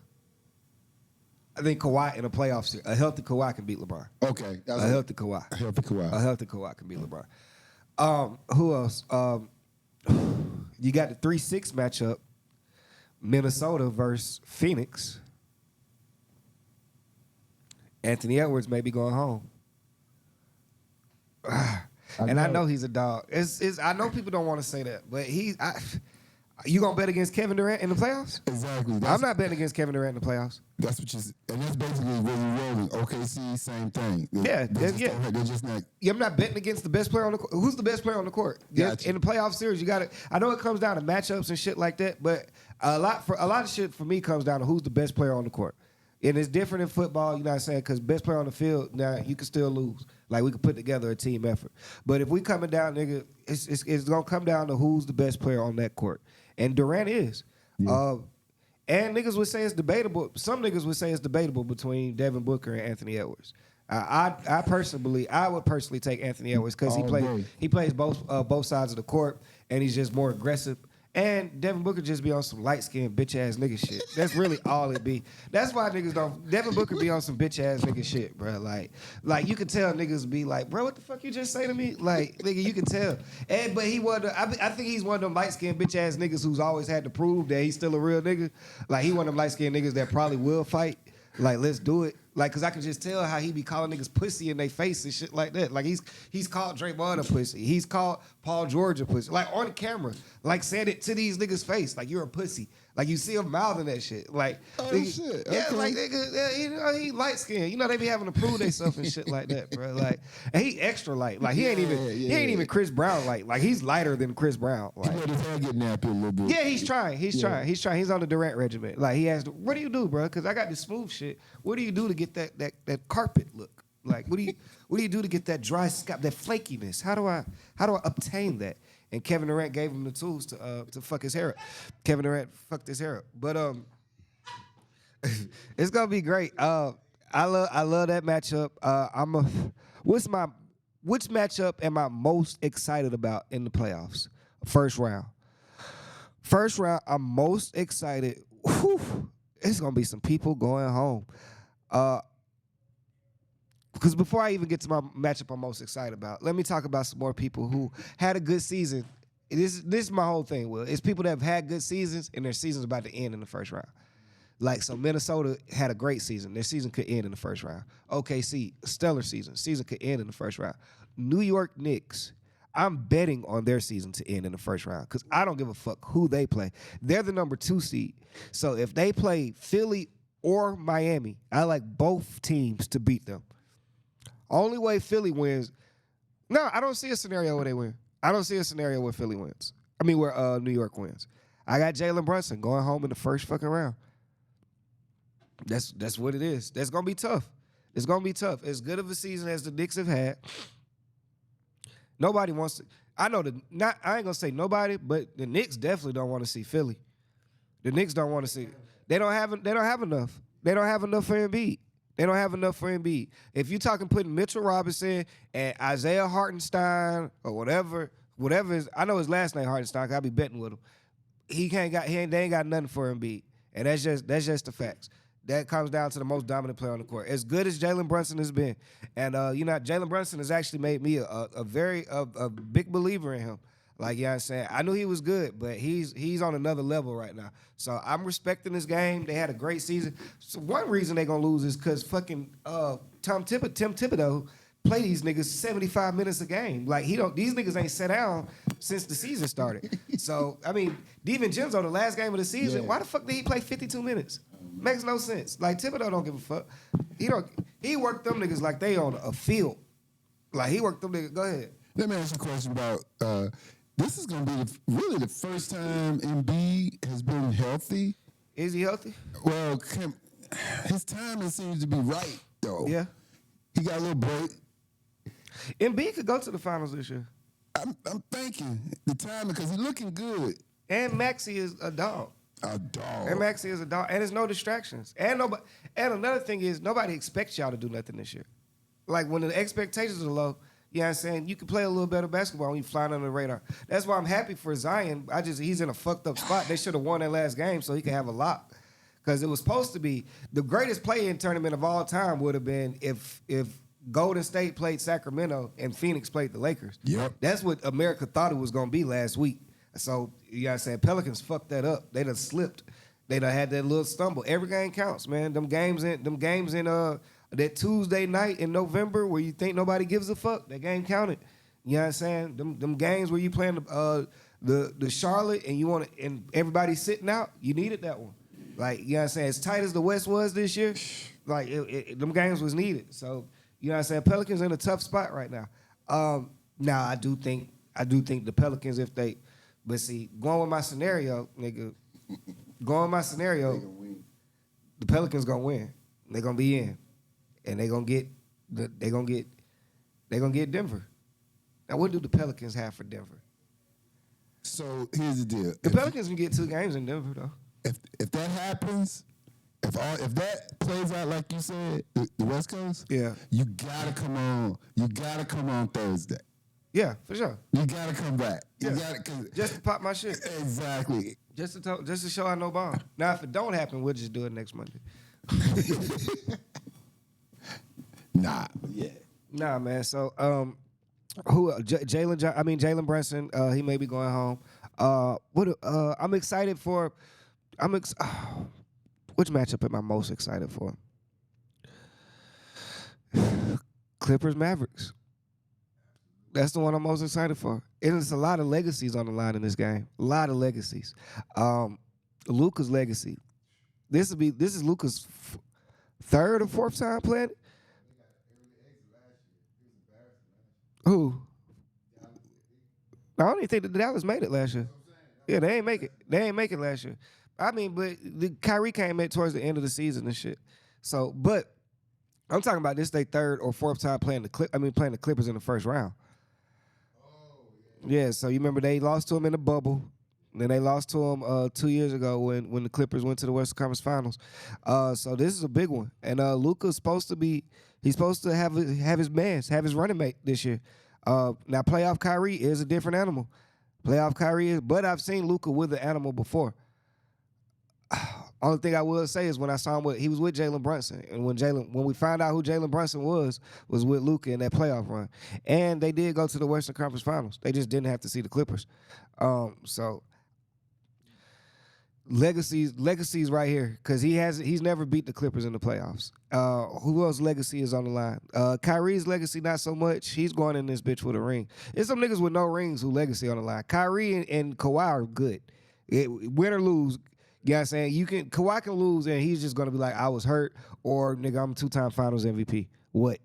I think Kawhi in the playoffs, a healthy Kawhi can beat LeBron. Okay. A healthy Kawhi can beat LeBron. Who else? You got the 3-6 matchup. Minnesota versus Phoenix. Anthony Edwards may be going home. I know he's a dog. I know people don't want to say that, but You gonna bet against Kevin Durant in the playoffs? Exactly. I'm not betting against Kevin Durant in the playoffs. That's what and that's basically where you're rolling. OKC, same thing. Yeah, they're just not. Yeah, I'm not betting against the best player on the court. Who's the best player on the court? Gotcha. In the playoff series, you got to. I know it comes down to matchups and shit like that, but a lot of shit for me comes down to who's the best player on the court. And it's different in football, you know what I'm saying? Because best player on the field, now you can still lose. Like, we can put together a team effort. But if we coming down, nigga, it's going to come down to who's the best player on that court. And Durant is. Yeah. And niggas would say it's debatable. Some niggas would say it's debatable between Devin Booker and Anthony Edwards. I would personally take Anthony Edwards because he plays both sides of the court, and he's just more aggressive. And Devin Booker just be on some light-skinned bitch-ass nigga shit. That's really all it be. That's why niggas don't... Devin Booker be on some bitch-ass nigga shit, bro. Like you can tell niggas be like, bro, what the fuck you just say to me? Like, nigga, you can tell. But he was... I think he's one of them light-skinned bitch-ass niggas who's always had to prove that he's still a real nigga. Like, he one of them light-skinned niggas that probably will fight. Like, let's do it. Like, cause I can just tell how he be calling niggas pussy in their face and shit like that. Like he's called Draymond a pussy. He's called Paul George a pussy. Like on camera, like saying it to these niggas' face. Like you're a pussy. Like you see him mouthing that shit. Like shit. Yeah, okay. like nigga, yeah, you know, he light skinned. You know they be having to prove themselves and shit like that, bro. Like and he extra light. Like he ain't even Chris Brown light. Like he's lighter than Chris Brown. Like he let his hair get nappy a little bit. Yeah, he's trying. He's trying. He's on the Durant regimen. Like he asked, what do you do, bro? Because I got this smooth shit. What do you do to get that carpet look? Like what do you do to get that dry scalp, that flakiness? How do I obtain that? And Kevin Durant gave him the tools to fuck his hair up. Kevin Durant fucked his hair up. But it's gonna be great. I love that matchup. Which matchup am I most excited about in the playoffs? First round. First round, I'm most excited. Whew, it's gonna be some people going home. Because before I even get to my matchup I'm most excited about, let me talk about some more people who had a good season. This is my whole thing, Will. It's people that have had good seasons, and their season's about to end in the first round. Like, so Minnesota had a great season. Their season could end in the first round. OKC, stellar season. Season could end in the first round. New York Knicks, I'm betting on their season to end in the first round because I don't give a fuck who they play. They're the number 2 seed. So if they play Philly or Miami, I like both teams to beat them. Only way Philly wins. No, I don't see a scenario where they win. I don't see a scenario where Philly wins. I mean, where New York wins. I got Jalen Brunson going home in the first fucking round. That's what it is. That's gonna be tough. It's gonna be tough. As good of a season as the Knicks have had, nobody wants to. I know I ain't gonna say nobody, but the Knicks definitely don't want to see Philly. The Knicks don't want to see. They don't have enough. They don't have enough for Embiid. They don't have enough for Embiid. If you're talking putting Mitchell Robinson and Isaiah Hartenstein or whatever is, I know his last name Hartenstein, 'cause I be betting with him. They ain't got nothing for Embiid. And that's just the facts. That comes down to the most dominant player on the court. As good as Jalen Brunson has been, and Jalen Brunson has actually made me a very big believer in him. Like, you know what I'm saying? I knew he was good, but he's on another level right now. So I'm respecting this game. They had a great season. So one reason they're going to lose is because fucking Tim Thibodeau play these niggas 75 minutes a game. Like, these niggas ain't sat down since the season started. So, I mean, DiVincenzo, the last game of the season, why the fuck did he play 52 minutes? Makes no sense. Like, Thibodeau don't give a fuck. He worked them niggas like they on a field. Like, he worked them niggas. Go ahead. Let me ask you a question about... this is going to be really the first time Embiid has been healthy. Is he healthy? Well, his timing seems to be right, though. Yeah. He got a little break. Embiid could go to the finals this year. I'm thinking the timing because he's looking good. And Maxey is a dog. A dog. And Maxey is a dog. And there's no distractions. And another thing is nobody expects y'all to do nothing this year. Like when the expectations are low, you know what I'm saying? You can play a little better basketball when you flying under the radar. That's why I'm happy for Zion. He's in a fucked up spot. They should have won that last game so he could have a lock. Because it was supposed to be the greatest play-in tournament of all time would have been if Golden State played Sacramento and Phoenix played the Lakers. Yep. That's what America thought it was going to be last week. So, you know what I'm saying? Pelicans fucked that up. They done slipped. They done had that little stumble. Every game counts, man. Them games in that Tuesday night in November where you think nobody gives a fuck, that game counted. You know what I'm saying? Them games where you playing the Charlotte and everybody sitting out, you needed that one. Like, you know what I'm saying? As tight as the West was this year, like them games was needed. So, you know what I'm saying? Pelicans in a tough spot right now. Now I do think the Pelicans, but see, going with my scenario, nigga, the Pelicans gonna win. They're gonna be in. And they're gonna get Denver. Now, what do the Pelicans have for Denver? So here's the deal. The Pelicans can get 2 games in Denver, though. If that happens, if that plays out like you said, the West Coast, Yeah. you gotta come on. You gotta come on Thursday. Yeah, for sure. You gotta come back. You Yeah. gotta Just to pop my shit. exactly. Just to show I know bomb. Now, if it don't happen, we'll just do it next Monday. Nah, yeah. Nah, man. So, Jalen Brunson, he may be going home. I'm excited for. Which matchup am I most excited for? Clippers Mavericks. That's the one I'm most excited for. And there's a lot of legacies on the line in this game. A lot of legacies. Luka's legacy. This is Luka's 3rd or 4th time playing. Who? I don't even think that Dallas made it last year. Yeah, they ain't make it. They ain't make it last year. I mean, but Kyrie came in towards the end of the season and shit. So, but I'm talking about this their 3rd or 4th time playing the Clippers in the first round. Yeah, so you remember they lost to him in the bubble. Then they lost to him 2 years ago when the Clippers went to the Western Conference Finals. So this is a big one. And Luka's supposed to have his running mate this year. Now playoff Kyrie is a different animal. But I've seen Luka with the animal before. Only thing I will say is when I saw him he was with Jalen Brunson, and when we found out who Jalen Brunson was with Luka in that playoff run, and they did go to the Western Conference Finals. They just didn't have to see the Clippers. So legacies right here because he's never beat the Clippers in the playoffs. Who else legacy is on the line? Kyrie's legacy not so much. He's going in this bitch with a ring. There's some niggas with no rings who legacy on the line. Kyrie and Kawhi are good. Win or lose. You know what I'm saying? Kawhi can lose and he's just gonna be like, I was hurt, or nigga, I'm a 2-time finals MVP. What?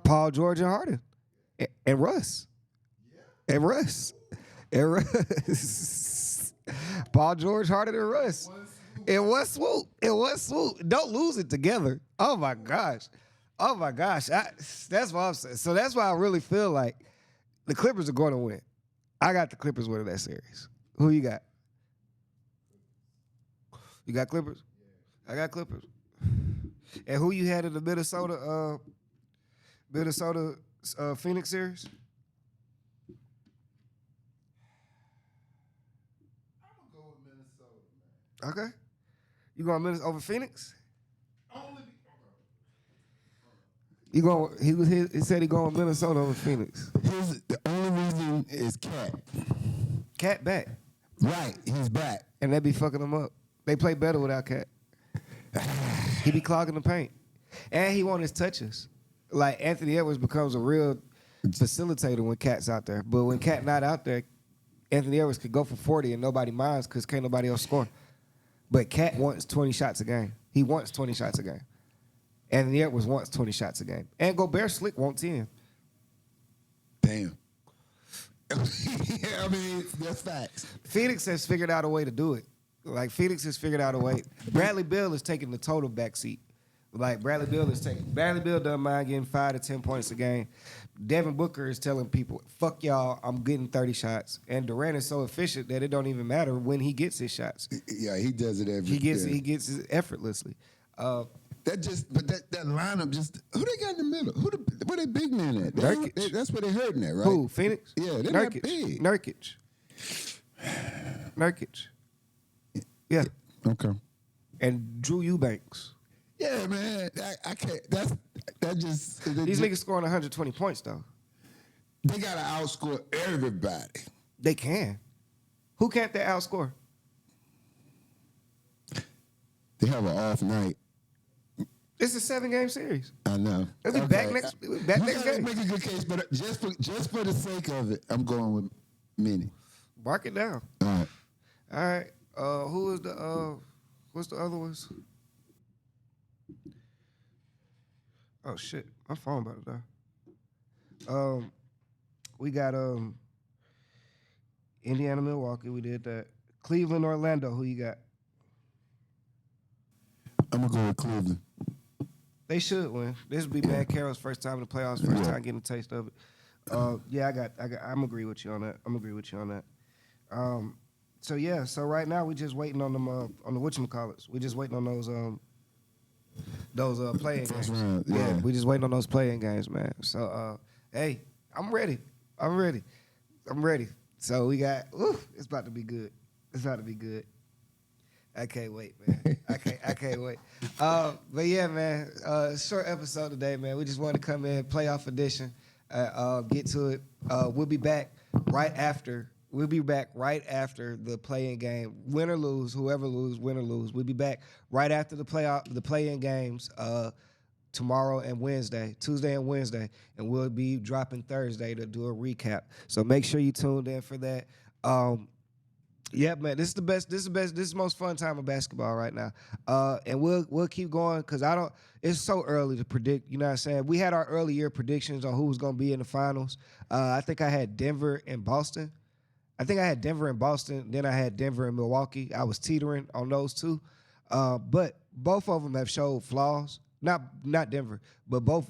Paul George and Harden. And Russ. Yeah. And Russ. Paul George, Harden, and Russ. In one swoop. Don't lose it together. Oh my gosh. That's what I'm saying. So that's why I really feel like the Clippers are going to win. I got the Clippers winning that series. Who you got? You got Clippers? Yeah. I got Clippers. And who you had in the Minnesota Phoenix series? I'm gonna go with Minnesota, man. Okay. You going Minnesota over Phoenix? He said he going Minnesota over Phoenix. The only reason is Cat. Cat back. Right, he's back. And they be fucking him up. They play better without Cat. He be clogging the paint. And he want his touches. Like Anthony Edwards becomes a real facilitator when Cat's out there. But when Cat not out there, Anthony Edwards could go for 40 and nobody minds because can't nobody else score. But Cat wants 20 shots a game. He wants 20 shots a game. Anthony Edwards wants 20 shots a game. And Gobert Slick wants 10. Damn. Yeah, I mean, that's facts. Phoenix has figured out a way to do it. Like, Phoenix has figured out a way. Bradley Beal is taking the total backseat. Like, Bradley Beal doesn't mind getting 5 to 10 points a game. Devin Booker is telling people, fuck y'all, I'm getting 30 shots. And Durant is so efficient that it don't even matter when he gets his shots. Yeah, he does it every He gets it effortlessly. That lineup just, who they got in the middle? Where they big men at? That's where they hurting at, right? Who, Phoenix? Yeah, they're not big. Nurkic. Yeah. Okay. And Drew Eubanks. Yeah, man. I can't. These niggas scoring 120 points, though. They got to outscore everybody. They can. Who can't they outscore? They have an off night. It's a 7-game series. I know. They'll be back next game. Make a good case, but just for the sake of it, I'm going with many. Mark it down. All right. All right. Who is the what's the other ones? Oh shit, my phone about to die. We got Indiana, Milwaukee. We did that. Cleveland, Orlando. Who you got? I'm gonna go with Cleveland. They should win. This would be Matt Carroll's first time in the playoffs, first time getting a taste of it. Yeah, I'm agree with you on that. So right now we just waiting on them on the whatchamacallits. We just waiting on those playing games. Round, yeah, we just waiting on those playing games, man. So hey, I'm ready. So we got it's about to be good. I can't wait, man. I can't wait. But yeah, man, short episode today, man. We just wanted to come in, playoff edition, get to it. We'll be back right after the play-in game. Win or lose, whoever lose, win or lose. We'll be back right after the play-in games tomorrow and Wednesday, Tuesday and Wednesday, and we'll be dropping Thursday to do a recap. So make sure you tuned in for that. Yeah, man, this is the best. This is the most fun time of basketball right now. And we'll keep going because it's so early to predict. You know what I'm saying? We had our early year predictions on who was going to be in the finals. I think I had Denver and Boston. Then I had Denver and Milwaukee. I was teetering on those two. But both of them have showed flaws. Not Denver, but both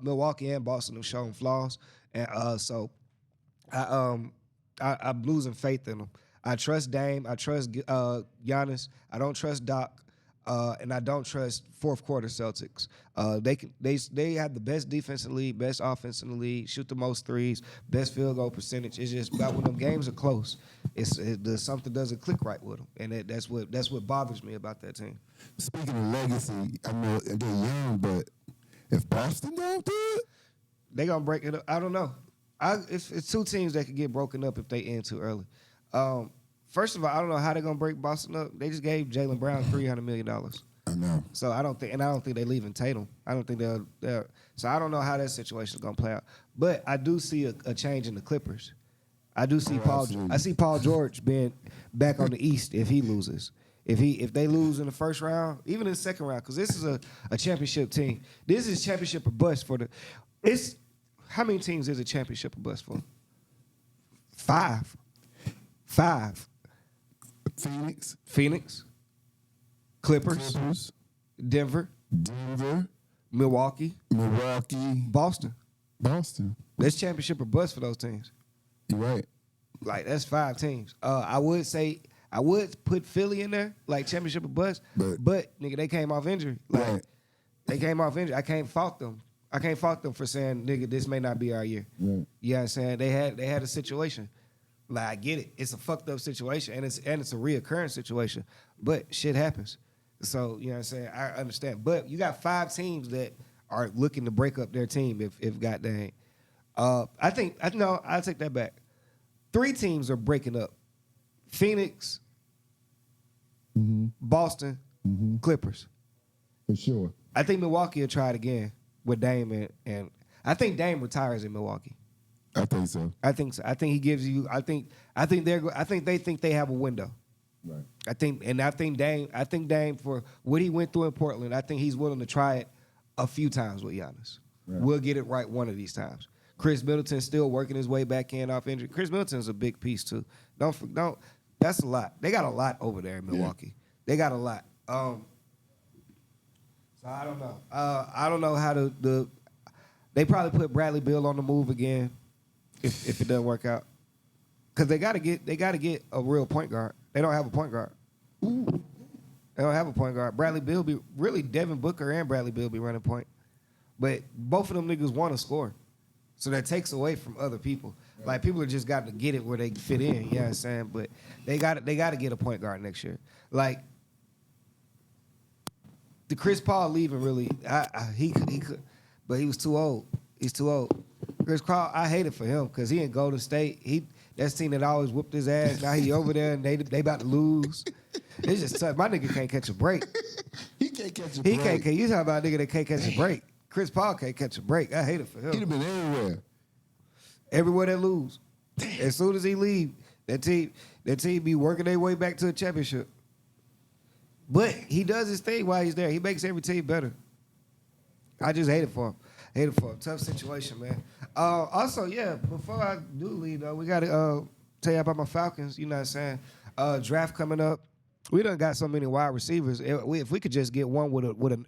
Milwaukee and Boston have shown flaws. And so I'm losing faith in them. I trust Dame. I trust Giannis. I don't trust Doc, and I don't trust fourth quarter Celtics. They have the best defense in the league, best offense in the league, shoot the most threes, best field goal percentage. It's just about when them games are close, something doesn't click right with them, and that's what bothers me about that team. Speaking of legacy, I know they're young, but if Boston don't do it, they gonna break it up. I don't know. It's two teams that could get broken up if they end too early. First of all, I don't know how they're gonna break Boston up. They just gave Jaylen Brown $300 million. I know. So I don't think they're leaving Tatum. I don't think they're. So I don't know how that situation is gonna play out. But I do see a change in the Clippers. I do see I see Paul George being back on the East if he loses. If they lose in the first round, even in the second round, because this is a championship team. This is championship or bust for how many teams is a championship or bust for? Five. Phoenix. Clippers. Denver. Milwaukee. Boston. That's championship or bust for those teams. You're right. Like, that's 5 teams. I would put Philly in there, like championship or bust, but nigga, they came off injury. Like, they came off injury. I can't fault them. For saying, nigga, this may not be our year. Right. You know what I'm saying? They had a situation. Like, I get it. It's a fucked up situation, and it's a reoccurring situation. But shit happens. So, you know what I'm saying? I understand. But you got 5 teams that are looking to break up their team if goddamn. I'll take that back. 3 teams are breaking up. Phoenix, Boston, Clippers. For sure. I think Milwaukee will try it again with Dame, and I think Dame retires in Milwaukee. I think so. I think he gives you. I think they think they have a window. Right. I think Dame for what he went through in Portland. I think he's willing to try it a few times with Giannis. Right. We'll get it right one of these times. Chris Middleton's still working his way back in off injury. Chris Middleton's a big piece too. Don't. That's a lot. They got a lot over there in Milwaukee. Yeah. They got a lot. So I don't know. I don't know how they probably put Bradley Beal on the move again. If it doesn't work out, because they gotta get a real point guard. They don't have a point guard. They don't have a point guard. Bradley Beal Devin Booker and Bradley Beal be running point, but both of them niggas want to score, so that takes away from other people. Right. Like, people are just got to get it where they fit in. You know what I'm saying? But they got to get a point guard next year. Like, the Chris Paul leaving really, he could, but he was too old. He's too old. Chris Paul, I hate it for him because he in Golden State. That's the team that always whooped his ass. Now he over there and they about to lose. It's just tough. My nigga can't catch a break. He can't catch a break. You talking about a nigga that can't catch a break. Chris Paul can't catch a break. I hate it for him. He'd have been everywhere. Everywhere they lose. As soon as he leave, that team be working their way back to a championship. But he does his thing while he's there. He makes every team better. I just hate it for him. Tough situation, man. Also, yeah, before I do leave, though, we got to tell you about my Falcons. You know what I'm saying? Draft coming up. We done got so many wide receivers. If we could just get one with a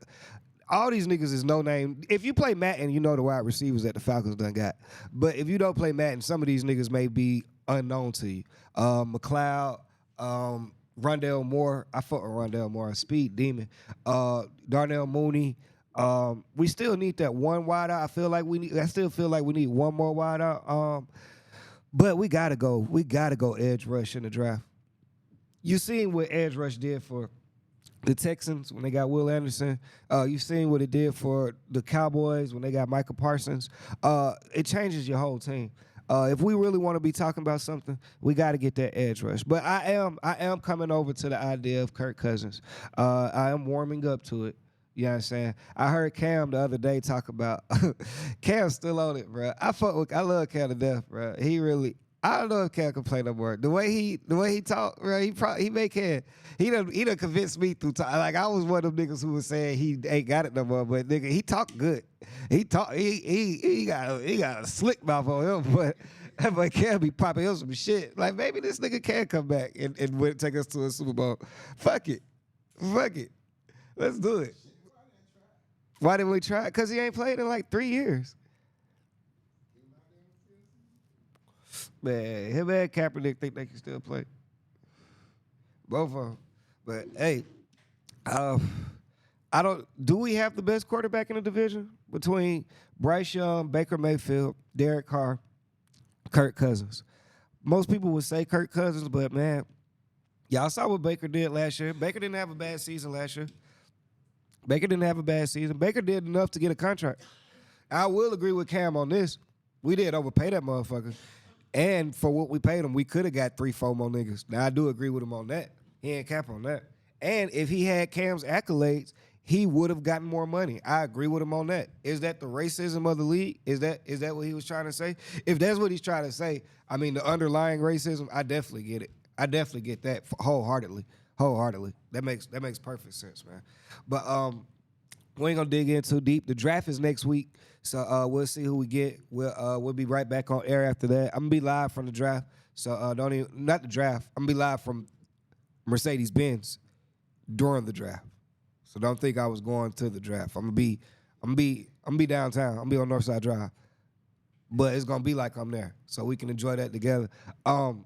all these niggas is no name. If you play Madden, you know the wide receivers that the Falcons done got. But if you don't play Madden, some of these niggas may be unknown to you. McLeod, Rondell Moore. I fuck with Rondell Moore, speed demon. Darnell Mooney. We still need that one wide out. I still feel like we need one more wide out. But we gotta go. We gotta go edge rush in the draft. You seen what edge rush did for the Texans when they got Will Anderson. You've seen what it did for the Cowboys when they got Michael Parsons. It changes your whole team. If we really want to be talking about something, we got to get that edge rush. But I am coming over to the idea of Kirk Cousins. I am warming up to it. You know what I'm saying? I heard Cam the other day talk about Cam's still on it, bro. I love Cam to death, bro. He really. I don't know if Cam can play no more. The way he talk, bro, he make Cam. He done convinced me through time. Like I was one of them niggas who was saying he ain't got it no more, but nigga, he talk good. He got a slick mouth on him, but Cam be popping him some shit. Like maybe this nigga can come back and take us to a Super Bowl. Fuck it. Let's do it. Why didn't we try? Because he ain't played in like 3 years. Man, him and Kaepernick think they can still play. Both of them. But, hey, do we have the best quarterback in the division? Between Bryce Young, Baker Mayfield, Derek Carr, Kirk Cousins. Most people would say Kirk Cousins, but, man, y'all saw what Baker did last year. Baker didn't have a bad season last year. Baker did enough to get a contract. I will agree with Cam on this. We did overpay that motherfucker. And for what we paid him, we could have got 3-4 more niggas. Now, I do agree with him on that. He ain't cap on that. And if he had Cam's accolades, he would have gotten more money. I agree with him on that. Is that the racism of the league? Is that what he was trying to say? If that's what he's trying to say, I mean, the underlying racism, I definitely get it. I definitely get that wholeheartedly. That makes perfect sense, man. But we ain't gonna dig in too deep. The draft is next week, so we'll see who we get. We'll be right back on air after that. I'm gonna be live from the draft, so not the draft. I'm gonna be live from Mercedes-Benz during the draft. So don't think I was going to the draft. I'm gonna be downtown. I'm gonna be on Northside Drive, but it's gonna be like I'm there, so we can enjoy that together. Damn,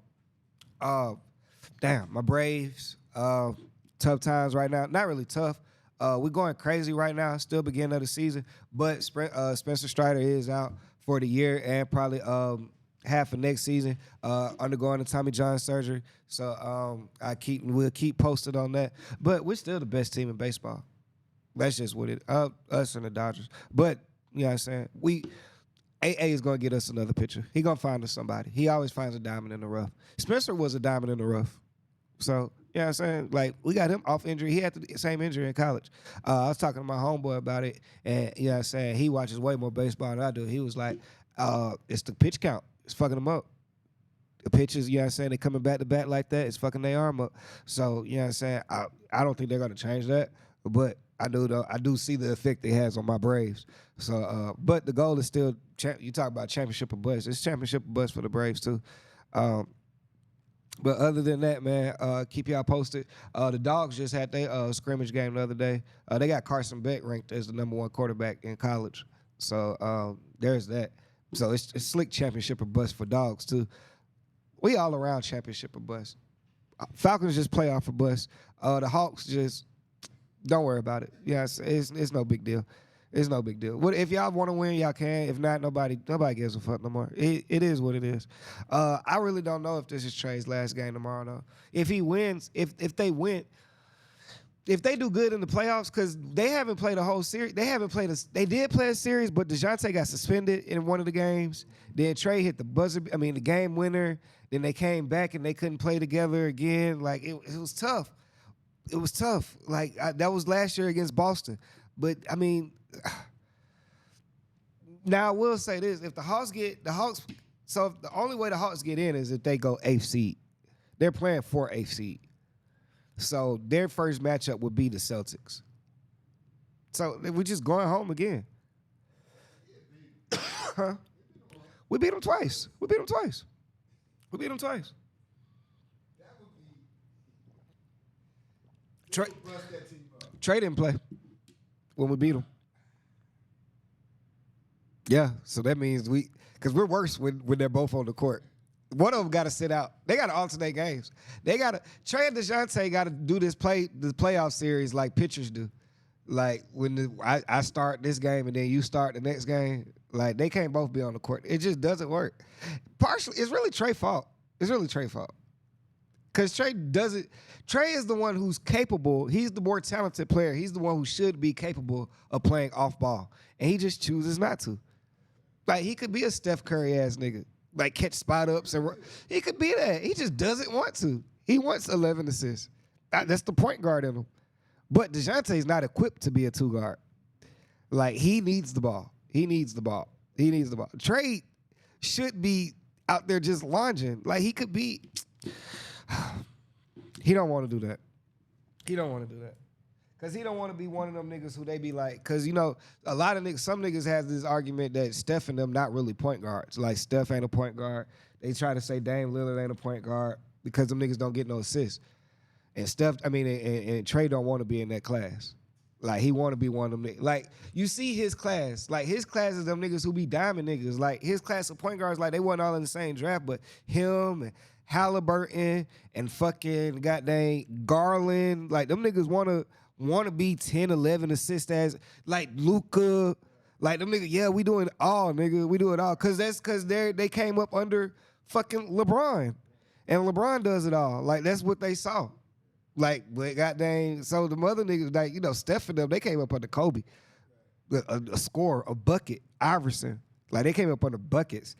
my Braves. Tough times right now. Not really tough. We're going crazy right now. Still beginning of the season, but Spencer Strider is out for the year and probably half of next season, undergoing a Tommy John surgery. So we'll keep posted on that. But we're still the best team in baseball. That's just what it. Us and the Dodgers. But you know what I'm saying, AA is gonna get us another pitcher. He gonna find us somebody. He always finds a diamond in the rough. Spencer was a diamond in the rough. So, you know what I'm saying? Like, we got him off injury. He had the same injury in college. I was talking to my homeboy about it, and, you know what I'm saying, he watches way more baseball than I do. He was like, it's the pitch count. It's fucking them up. The pitches, you know what I'm saying, they coming back to back like that, it's fucking their arm up. So, you know what I'm saying, I don't think they're going to change that, but I do see the effect it has on my Braves. So, but the goal is still, you talk about championship or bust. It's championship or bust for the Braves, too. But other than that, man, keep y'all posted. The Dogs just had their scrimmage game the other day. They got Carson Beck ranked as the #1 quarterback in college. So there's that. So it's slick championship or bust for Dogs, too. We all around championship or bust. Falcons just playoff or bust. The Hawks just don't worry about it. Yeah, it's no big deal. It's no big deal. If y'all want to win, y'all can. If not, nobody gives a fuck no more. It is what it is. I really don't know if this is Trey's last game tomorrow, though. If he wins, if they win, if they do good in the playoffs, because they haven't played a whole series. They did play a series, but DeJounte got suspended in one of the games. Then Trey hit the game winner. Then they came back and they couldn't play together again. Like, it was tough. It was tough. Like, that was last year against Boston. But, I mean, now I will say this. If the Hawks So if the only way the Hawks get in is if they go 8th seed. They're playing for 8th seed. So their first matchup would be the Celtics. So we're just going home again. Huh? We beat them twice. Trey didn't play when we beat them. Yeah, so that means because we're worse when they're both on the court. One of them got to sit out. They got to alternate games. Trey and DeJounte got to do the playoff series like pitchers do. Like when I start this game and then you start the next game, like they can't both be on the court. It just doesn't work. Partially, it's really Trey's fault. Because Trey is the one who's capable. He's the more talented player. He's the one who should be capable of playing off ball. And he just chooses not to. Like, he could be a Steph Curry ass nigga. Like, catch spot ups. He could be that. He just doesn't want to. He wants 11 assists. That's the point guard in him. But DeJounte's not equipped to be a two guard. Like, he needs the ball. Trey should be out there just lunging. Like, he could be. He don't want to do that. Because he don't want to be one of them niggas who they be like, because, you know, a lot of niggas, some niggas has this argument that Steph and them not really point guards. Like, Steph ain't a point guard. They try to say Dame Lillard ain't a point guard because them niggas don't get no assists. And and Trey don't want to be in that class. Like, he want to be one of them niggas. Like, you see his class. Like, his class is them niggas who be diamond niggas. Like, his class of point guards, like, they wasn't all in the same draft, but him and Halliburton and fucking goddamn Garland, like, them niggas want to be 10, 11 assists as, like, Luka. Like, them niggas, yeah, we doing all, nigga. We do it all. Because they came up under fucking LeBron. And LeBron does it all. Like, that's what they saw. Like, but goddamn, so the other niggas, like, you know, Steph and them, they came up under Kobe. A score, a bucket, Iverson. Like, they came up under buckets.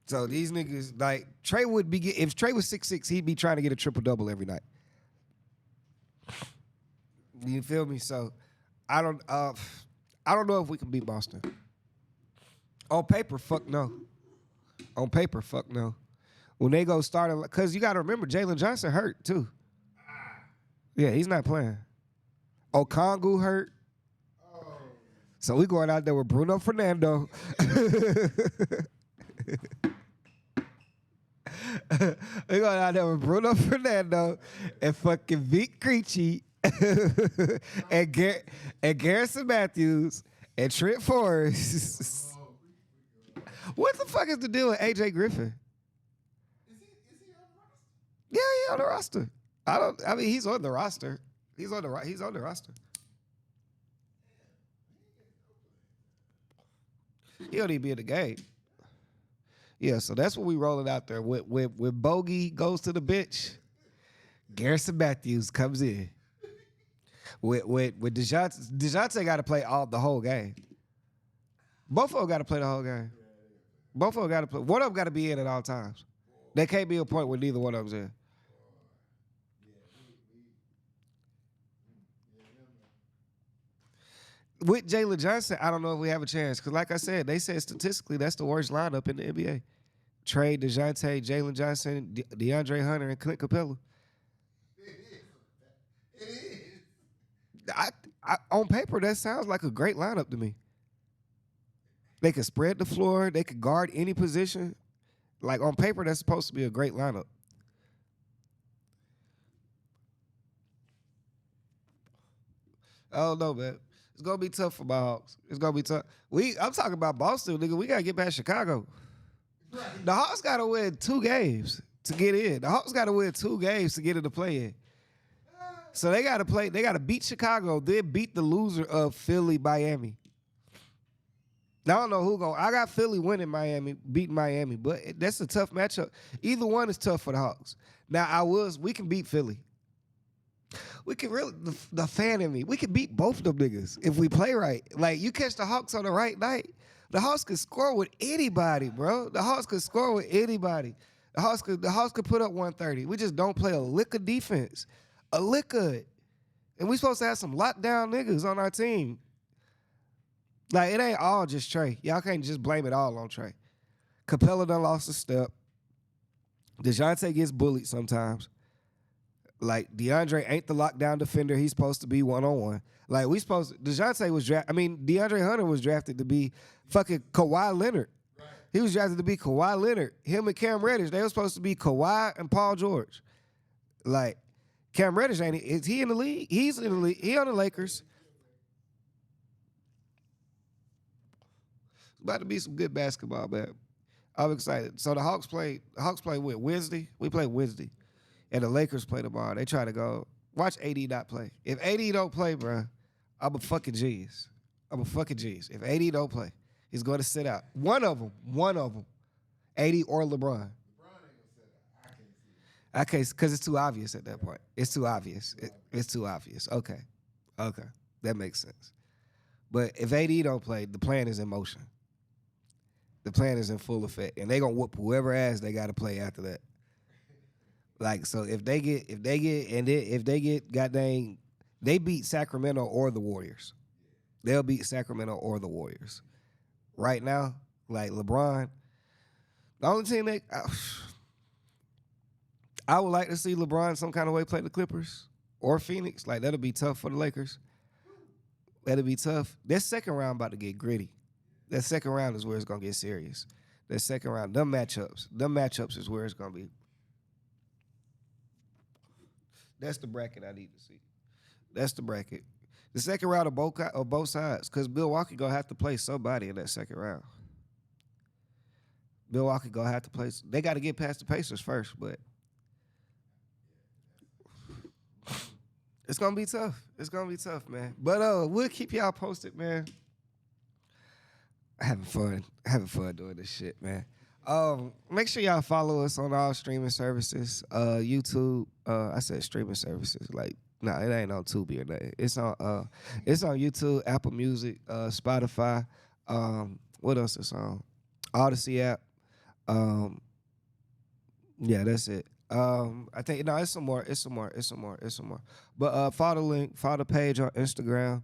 So these niggas, like, Trey would be, if Trey was 6'6", he'd be trying to get a triple-double every night. You feel me? So I don't know if we can beat Boston. On paper, fuck no. When they go start, because you got to remember, Jalen Johnson hurt, too. Yeah, he's not playing. Okongwu hurt. So we going out there with Bruno Fernando. We going out there with Bruno Fernando and fucking Vic Krejci and Garrison Matthews and Trent Forrest. What the fuck is the deal with AJ Griffin? Yeah, he on the roster. He's on the roster. He's on the roster. He don't even be in the game. Yeah, so that's what we rolling out there. When Bogey goes to the bench, Garrison Matthews comes in. With DeJounte got to play the whole game. Both of them got to play the whole game. Both of them got to play. One of them got to be in at all times. There can't be a point where neither one of them's in. With Jalen Johnson, I don't know if we have a chance. Because like I said, they said statistically that's the worst lineup in the NBA. Trey, DeJounte, Jalen Johnson, DeAndre Hunter, and Clint Capella. It is. On paper, that sounds like a great lineup to me. They could spread the floor. They could guard any position. Like, on paper, that's supposed to be a great lineup. I don't know, man. It's going to be tough for my Hawks. It's going to be tough. I'm talking about Boston, nigga. We got to get past Chicago. Right. The Hawks got to win 2 games to get in. The Hawks got to win 2 games to get in the play-in. So they got to beat Chicago, then beat the loser of Philly, Miami. Now, I don't know who going. I got Philly beating Miami, but that's a tough matchup. Either one is tough for the Hawks. Now, we can beat Philly. We can really, the fan in me, we can beat both of them niggas if we play right. Like, you catch the Hawks on the right night, the Hawks could score with anybody, bro. The Hawks could score with anybody. The Hawks could put up 130. We just don't play a lick of defense. A lick of it. And we supposed to have some lockdown niggas on our team. Like, it ain't all just Trey. Y'all can't just blame it all on Trey. Capella done lost a step. DeJounte gets bullied sometimes. Like, DeAndre ain't the lockdown defender he's supposed to be one-on-one. Like, DeJounte was drafted. I mean, DeAndre Hunter was drafted to be fucking Kawhi Leonard. Right. He was drafted to be Kawhi Leonard. Him and Cam Reddish, they were supposed to be Kawhi and Paul George. Like, Cam Reddish is he in the league? He's in the league. He on the Lakers. It's about to be some good basketball, man. I'm excited. So the Hawks play with Wednesday. We play Wednesday. And the Lakers play tomorrow. They try to go. Watch AD not play. If AD don't play, bro, I'm a fucking genius. If AD don't play, he's going to sit out. One of them. AD or LeBron. I can't, because it's too obvious at that point. It's too obvious. It's too obvious. Okay. That makes sense. But if AD don't play, the plan is in motion. The plan is in full effect. And they going to whoop whoever ass they got to play after that. Like, so if they get goddamn, they beat Sacramento or the Warriors. They'll beat Sacramento or the Warriors. Right now, like LeBron, the only team I would like to see LeBron some kind of way play the Clippers or Phoenix. Like, that'll be tough for the Lakers. That'll be tough. That second round about to get gritty. That second round is where it's going to get serious. That second round, them matchups is where it's going to be. That's the bracket I need to see. That's the bracket. The second round of both sides, because Milwaukee going to have to play somebody in that second round. Milwaukee going to have to play. They got to get past the Pacers first, but it's going to be tough. It's going to be tough, man. But we'll keep y'all posted, man. Having fun doing this shit, man. Make sure y'all follow us on all streaming services. YouTube, I said streaming services. Like, nah, it ain't on Tubi or nothing. It's on YouTube, Apple Music, Spotify. What else is on? Odyssey app. Yeah, that's it. I think it's some more. But follow the link, follow the page on Instagram.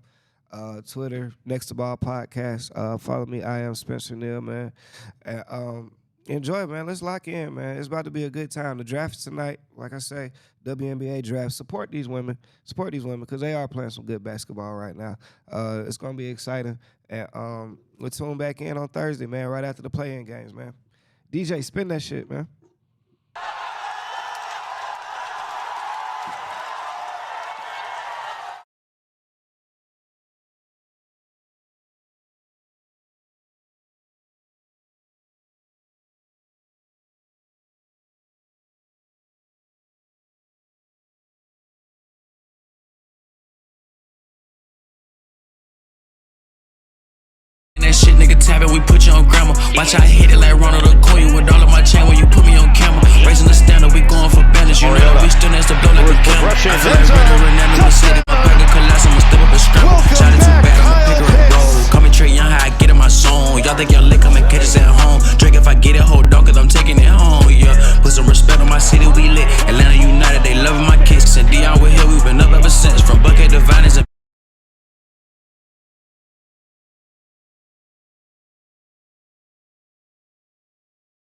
Twitter, Next2Ball podcast. Follow me. I am Spencer Neal, man. And, enjoy, man. Let's lock in, man. It's about to be a good time. The draft is tonight. Like I say, WNBA draft. Support these women because they are playing some good basketball right now. It's going to be exciting. And we'll tune back in on Thursday, man, right after the play-in games, man. DJ, spin that shit, man. That shit, nigga, tap it, we put you on grammar. Watch I hit it like Ronald Okoye with all of my chain when you put me on camera. Raising the standard, we going for balance, you know. We still next to blow like a camera. I feel like